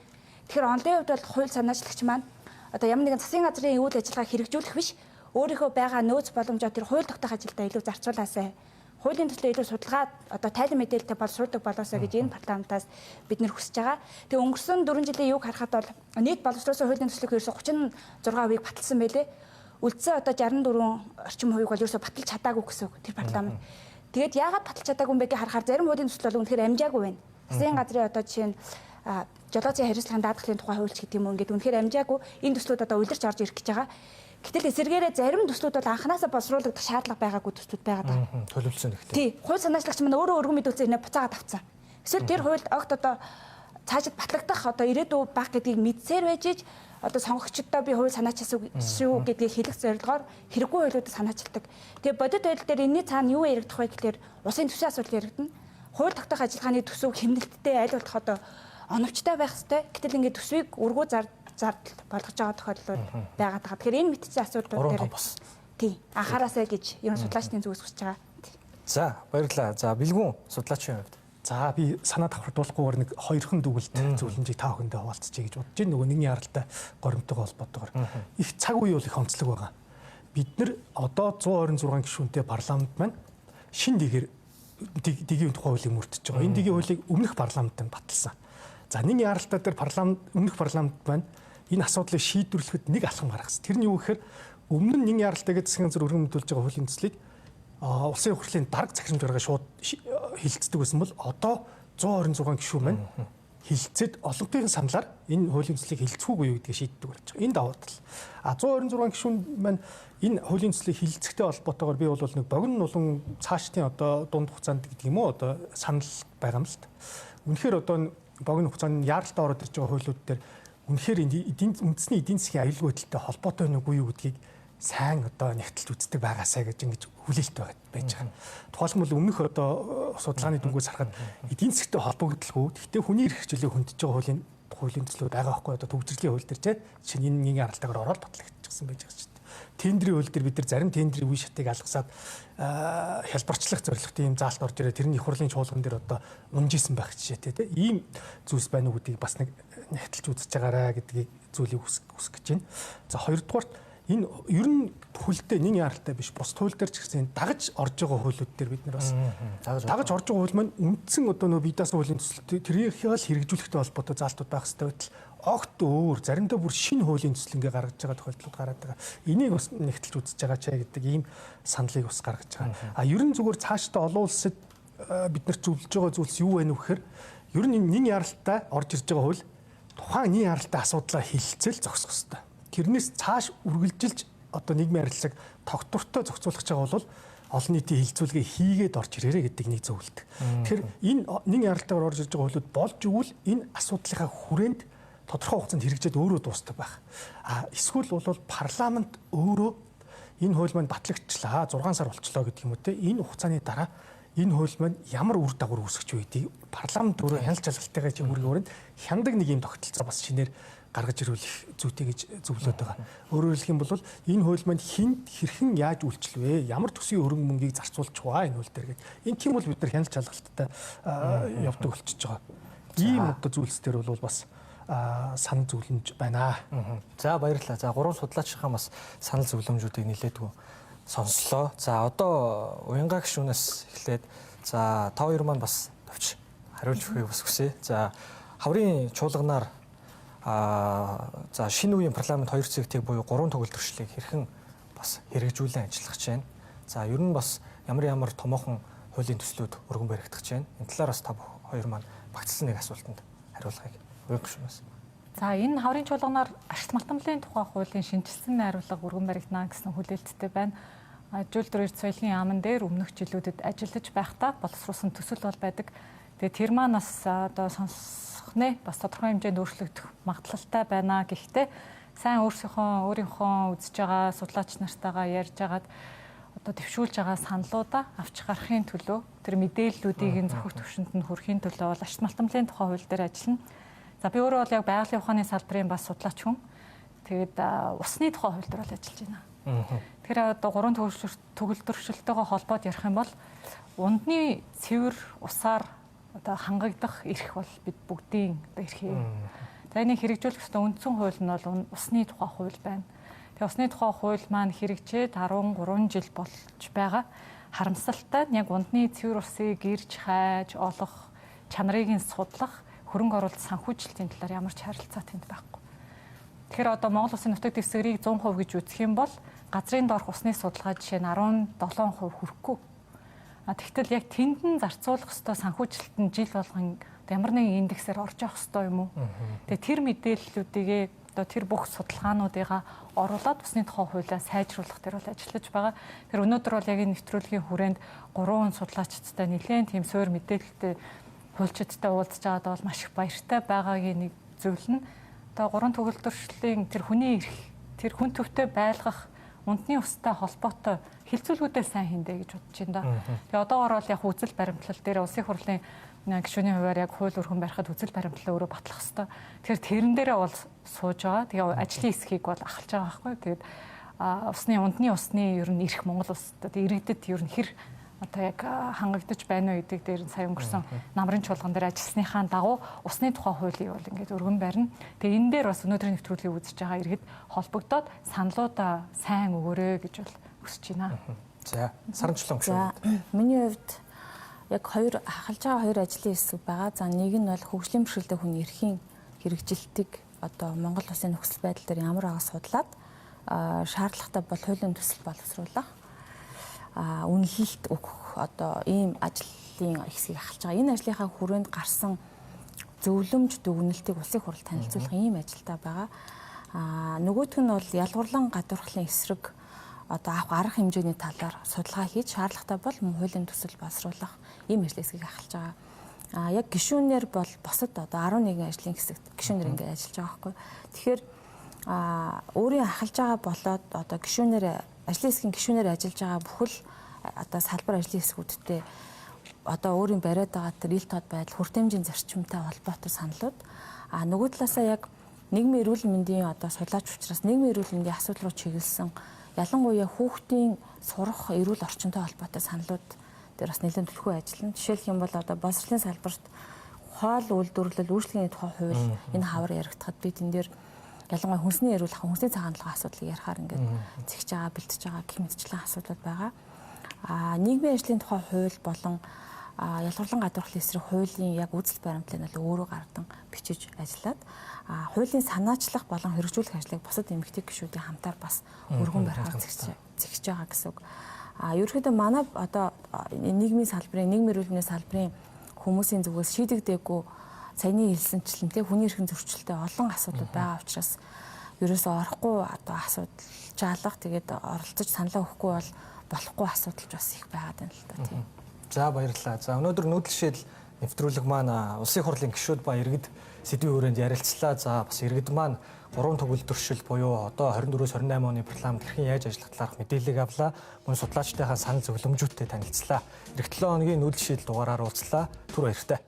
Тэгэхээр онлын хувьд бол хууль санаачлагч маань одоо ямар нэгэн засгийн газрын үйл ажиллагааг хэрэгжүүлэх биш, өөрийнхөө байгаа нөөц боломжоо тэр хууль тогтоох ажилдаа илүү зарцуулаасай. Хуулийн төслөө илүү судалгаа одоо тайлан мэдээлэлтэй боловсруулдаг болоосоо гэж энэ парламентаас бид нэр хүсэж байгаа. Тэгээ өнгөрсөн 4 жилийн юг харахад бол нийт боловсруулсан хуулийн төслөг ерөөсө 36% баталсан байлээ. Үлдсэн одоо 64 орчим хувийг бол ерөөсө баталж чадаагүй гэсэн үг тэр парламент. Тэгээд яагаад баталж чадаагүй юм бэ гэж харахаар зарим хуулийн төсөл бол үнэхээр амжаагүй байна. Засгийн газрын одоо жишээ нь жолоозын хариуцлагын даатгалын тухай хуульч гэдэг юм уу ингээд үнэхээр амжаагүй энэ төслүүд одоо улирч орж ирэх гэж байгаа. Гэтэл эсэргээрээ зарим төслүүд бол анханасаа боловсруулагдах шаардлага байгаагүй төслүүд байгаад байгаа. Төлөвлөсөн гэхдээ. Тий, хууль санаачлагч маань өөрөө өргөн мэдүүлсэн энэ буцаагаад авцсан. Эсвэл тэр хуульд огт одоо цаашид батлагдах одоо ирээдүй баг гэдгийг мэдсээр байж иж одоо сонгогчдоо би хууль санаачилсан шүү гэдгийг хэлэх зорилгоор хэрэггүй хуулиудад санаачилдаг. Тэгээ бодит байдал дээр энэний цаана юу яригдах вэ гэхээр усын төсвийн асуудал яригдана. Хууль тогтоох ажиллагааны төсөв хэмнэлттэй аль болох одоо оновчтой байх хэрэгтэй. Гэтэл ингээд төсвийг өргөө зардал болгож байгаа тохиолдол байгаад байгаа. Тэгэхээр энэ мэдчихсэн асуудлууд дээр тий анхаараасай гэж ер нь судлаачдын зүгээс хүсэж байгаа. За баярлалаа. За бэлгүүн судлаачийн хувьд. За би санаа давхардуулахгүйгээр нэг хоёрхан дүгэлт зөвлөмжийг та бүхэндээ хуваалцчихъя гэж бодож байна. Нөгөө нэгний яралтай горимтойгоо холбоотойгоор их цаг үе бол их онцлог байгаа. Бид нар одоо 126 гишүүнтэй парламент маань шин дэгийн тухай хуулийг мөрдөж байгаа. Энэ дэгийн хуулийг өмнөх парламентанд баталсан. За нэг яралтай дээр өмнөх парламент маань энэ асуудлыг шийдвэрлэхэд нэг алхам гаргасан. Тэр нь юу гэхээр өмнө нь нэг яралтайгээ засгийн газар өргөн мэдүүлж байгаа хуулийн төслийг улсын хурлын дарга захирамж гаргаа шууд хилцдэг байсан бол одоо 126 гишүүн маань хилцээд олонхын саналаар энэ хуулийн төслийг хилцэхүүгүй юу гэдгийг шийддэг болж байгаа. Энэ давуу тал. 126 гишүүн маань энэ хуулийн төслийг хилцэхтэй холбоотойгоор би бол нэг богино нулан цаашдын одоо дунд хугацаанд гэдэг юм уу одоо санал байгаа юм л та. Үнэхээр одоо богино хугацаанд яаралтай ороод ирж байгаа хуулиуд дээр үнэхээр үндэсний эдийн засгийн аюулгүй байдалтай холбоотой нүггүй юу гэдгийг сайн одоо нэгтэлж үздэг байгаасаа гэж ингэж хүлээлт байж байгаа. Тухайлбал өмнөх одоо судалгааны дүнгээс харахад эдийн засгтай холбогдлого. Гэхдээ хүний эрх хэмжээлийг хөндөж байгаа хуулийн төслүүд байгаа байхгүй одоо төгсрөлийн хууль дээр чинь энэ нэг аралтайгаар ороод батлагдчихсан байж байгаа шүү дээ. Тендерийн хууль дээр бид нар зарим тендерийн үе шатыг алгасаад хялбарчлах зорилготой юм заалт орж ирээ тэрний их хурлын чуулган дээр одоо унжижсэн байх жишээтэй тийм ийм зүйлс байна уу гэдгийг бас нэг нэгтэлж үзэж байгаарэ гэдгийг зүйлийг хүсэх гэж байна. За хоёрдугаарт энэ ер нь хөлтэй нэг яралтай биш бус хууль дээр ч гэсэн дагаж орж байгаа хуулиуд дээр бид нар бас дагаж орж байгаа хууль маань үндсэн одоо нөө бие даасан хуулийн төсөл тэрийг л хэрэгжүүлэхтэй холбоотой заалтууд байх хэрэгтэй байтал огт өөр заримдаа бүр шинэ хуулийн төсөл ингээ гаргаж байгаа тохиолдлууд гараад байгаа. Энийг бас нэгтэлж үзэж байгаа ч гэдэг ийм саналыг бас гаргаж байгаа. А ер нь зүгээр цаашдаа олон улсад бид нар зөвлөж байгаа зүйлс юу вэ нөхөр ер нь нэг яралтай орж ирж байгаа хууль тухайн нэг яралтай асуудлаа хэлэлцэл зогсох хэрэгтэй. Тэрнээс цааш үргэлжилж одоо нийгмийн харилцааг тогтвортой зохицуулах гэж байгаа бол олон нийтийн хилцүүлгээ хийгээд орж ирээрэй гэдэг нэг зөвлөлт. Тэгэхээр энэ нэг яралтайгаар орж ирж байгаа хуулиуд болж игэл энэ асуудлынхаа хүрээнд тодорхой хугацаанд хэрэгжээд өөрөө дуустдаг байх. Эсвэл бол парламент өөрөө энэ хууль маань батлагдчихлаа 6 сар болчлоо гэдэг юм уу те энэ хугацааны дараа энэ хууль маань ямар үр дагавар үүсгэж вэ гэдгийг парламент өөрөө хяналт жалгалтайгаа чимэргүүрэнд хяндаг нэг юм тогтолцоо бас шинээр гаргаж ирүүлэх зүйтэй гэж зөвлөд байгаа. Өөрөөр хэлэх юм бол энэ хууль маань хинт хэрхэн яаж үйлчлвэ? Ямар төсвийн хөрөнгө мөнгийг зарцуулж байгаа энэ хууль дээр гэж. Энэ тийм бол бид нар хяналт жалгалттай явдаг болчихж байгаа. Ийм одоо зүйлс дээр бол бас санал зөвлөмж байна. За баярлалаа. За гурван судлаачийн бас санал зөвлөмжүүдийг нэлээдгүй сонслоо. За одоо уянгаа гишүүнээс эхлээд за та хоёр маань бас товч хариулж өгөхийг бас хүсье. За хаврын чуулганаар за шинэ үеийн парламент 2 цэгтийг буюу 3 төгөлдрөшлийг хэрхэн бас хэрэгжүүлэн ажиллах гэж байна. За ер нь бас ямар томоохон хуулийн төслүүд өргөн баригдах гэж байна. Энэ талаараас та хоёр маань багтсан нэг асуултанд хариулахыг уйгшмаас. За энэ хаврын чуулганаар ашигт малтамлын тухай хуулийн шинжилсэн найруулга өргөн баригдана гэсэн хүлээлттэй байна. Жуулдэр эрт соёлын яамн дээр өмнөх жилүүдэд ажиллаж байхдаа боловсруулсан төсөл бол байдаг. Тэгээ тэр маань бас одоо сонсохнээ бас тодорхой хэмжээнд өөрчлөгдөх магадлалтай байна. Гэхдээ сайн өөрийнхөө үзэж байгаа судлаач нартайгаа ярьж агаад одоо дэвшүүлж байгаа саналуудаа авч гарахын төлөө тэр мэдээллүүдийг зөвхөн төвшөнд нь хүрэхийн төлөө бол ашиг малтамлын тухай хууль дээр ажиллана. За би өөрөө бол яг байгалийн ухааны салбарын бас судлаач хүн. Тэгээд усны тухай хууль дээр бол ажиллаж байна. Тэр одоо 3 төгөлдрөлтөйгөө холбоод ярих юм бол ундны цэвэр усаар одоо хангагдах эрх бол бид бүгдийн одоо эрхээ. За энийг хэрэгжүүлэх ёстой үндсэн хууль нь бол усны тухай хууль байна. Тэгээ усны тухай хууль маань хэрэгжээд 13 жил болж байгаа. Харамсалтай нь яг ундны цэвэр усыг ирж хайж олох чанарыг нь судлах хөрөнгө оруулалт санхүүжилтийн талаар ямар ч харилцаа тэнд байхгүй. Тэгэхээр одоо Монгол Улсын нутаг дэвсгэрийг 100% гэж үзэх юм бол газрын доорх усны судалгаа жишээ нь 17% хүрэхгүй. Тэгтэл яг тэнд нь зарцуулах ёстой санхүүжилт нь жил болгон ямар нэгэн индексээр орж явах ёстой юм уу? Тэгээ тэр мэдээллүүдийг одоо тэр бүх судалгаануудыгаа оруулаад усны тухай хуулиа сайжруулах дээр бол ажиллаж байгаа. Тэр өнөөдөр бол яг энэ нэвтрүүлгийн хүрээнд 3 судлаачдтай нэлээд тийм суурь мэдээлэлтэй хуульчдтай уулзж байгаад бол маш их баяртай байгаагийн нэг зүйл нь одоо 3 төгөлдрөшлийн тэр хүний эрх, тэр хүн төвтэй байлгах ундны устай холбоотой хилцүүлгүүдээ сайн хиндэ гэж бодож байна да. Тэгээ одоогоор бол яг үзэл баримтлал дээр улсын хурлын гишүүний хувьар яг хууль өргөн барихад үзэл баримтлал өөрөө батлах хэвээр. Тэгэхээр тэрэн дээрээ бол сууж байгаа. Тэгээ ажлын хэсгийг бол ахалж байгаа байхгүй. Тэгээд ундны усны ер нь эрх Монгол улсад иргэдэд ер нь хэр одоо яг хангагдаж байна уу гэдэг дээр сая өнгөрсөн намрын чуулган дээр ажилласныхаа дагуу усны тухай хуулийг бол ингээд өргөн барина. Тэгээ энэ дээр бас өнөөдрийн нэвтрүүлгийг үзэж байгаа иргэд холбогдоод саналуудаа сайн өгөөрэй гэж бол хүсэж байна. За, Сарамжлан гүшүүн. За, миний хувьд яг хахалж байгаа хоёр ажлын хэсэг байгаа. За, нэг нь бол хөгжлийн бэрхшээлтэй хүний эрхийн хэрэгжилтийг одоо Монгол Улсын нөхцөл байдал дээр ямар байгааг судлаад шаардлагатай бол хуулийн төсөл боловсруулах үнэлэлт өгөх одоо ийм ажлын хэсгийг ахалж байгаа. Энэ ажлынхаа хүрээнд гарсан зөвлөмж дүгнэлтийг улсын хурал танилцуулах ийм ажилтаа байгаа. Нөгөөх нь бол ялгуурлан гадуурхлын эсрэг одоо авах арга хэмжээний талаар судалгаа хийж шаардлагатай бол хуулийн төсөл боловсруулах ийм ажлын хэсгийг ахалж байгаа. Яг гишүүнээр бол босод одоо 11 ажлын хэсэгт гишүүнээр ингээд ажиллаж байгаа байхгүй. Тэгэхээр өөрийн ахалж байгаа болоод одоо гишүүнээр ажлын хэсгийн гишүүнээр ажиллаж байгаа бүхэл одоо салбар ажлын хэсгүүдтэй одоо өөрийн бариад байгаа тэр ил тод байдал хүртээмжийн зарчимтай холбоотой саналууд нөгөө талаасаа яг нийгмийн эрүүл мэндийн одоо судлаач учраас нийгмийн эрүүл мэндийн асуудал руу чиглэсэн ялангуяа хүүхдийн сурах эрүүл орчинтой холбоотой саналууд дээр бас нэлээд төлхөө ажиллана. Жишээлх юм бол одоо боловсролын салбарт хоол үйлдвэрлэл үйлчлэгийн тухай хууль энэ хавар яригдахад бид энэ дээр ялангуяа хүнсний эрүүл ахуй, хүнсний цагаан талхай асуудлыг ярихаар ингээд зэгж байгаа, бэлтэж байгаа гэх мэтчлэн асуудлууд байгаа. Нийгмийн ажлын тухай хууль болон ялгуурлан гадуурхлын эсрэг хуулийн яг үзэл баримтлалыг нь өөрөө гаргадан бичиж ажиллаад хуулийн санаачлах болон хэрэгжүүлэх ажлыг бусад эмэгтэй гишүүдийн хамтаар бас өргөн барихаар зэгж байгаа гэсэн үг. Ерөнхийдөө манай одоо нийгмийн салбарын, нийгмийн эрүүл мэндийн салбарын хүмүүсийн зүгээс шийдэгдээгүй саяны хэлсэнчлэн тэг хүний эрхийн зөрчилтэй олон асуудал байгаа учраас ерөөсөө орохгүй одоо асуудал жаалах тэгээд оролцож саналаа өгөхгүй бол болохгүй асуудал бас их байгаад байна л да тийм. За баярлалаа. За өнөөдөр нүүдэлшил нэвтрүүлэг маань улсын хурлын гишүүд ба иргэд сэдвийн хүрээнд ярилцлаа. За бас иргэд маань 3 төгөлдрөшил буюу одоо 24-28 оны парламент хэрхэн яаж ажиллах талаарх мэдээлэл авлаа. Мөн судлаачдынхаа санал зөвлөмжүүдтэй танилцлаа. Эх 7 хоногийн нүүдэлшил дугаараар уулзлаа. Түр баяртай.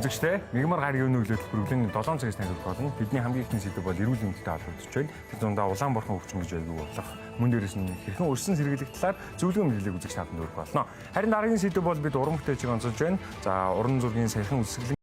үзэгчтэй мигмар гарагийн өнөө өглөө хөтөлбөрийн 7 цагаас танилцуулах болно. Бидний хамгийн ихний сэдв бол эрүүл мэндтэй холбогдож байна. Тэр дундаа Улаанбаатар өвчин гэж аягүй болох. Мөн дээрээс нь хэрхэн өрсөн сэргийлэх талаар зөвлөгөө мэдээлэл үзэгч нааданд өргөх болно. Харин дараагийн сэдв бол бид уран бүтээлчийг онцолж байна. За уран зургийн саяхан үсгэлэн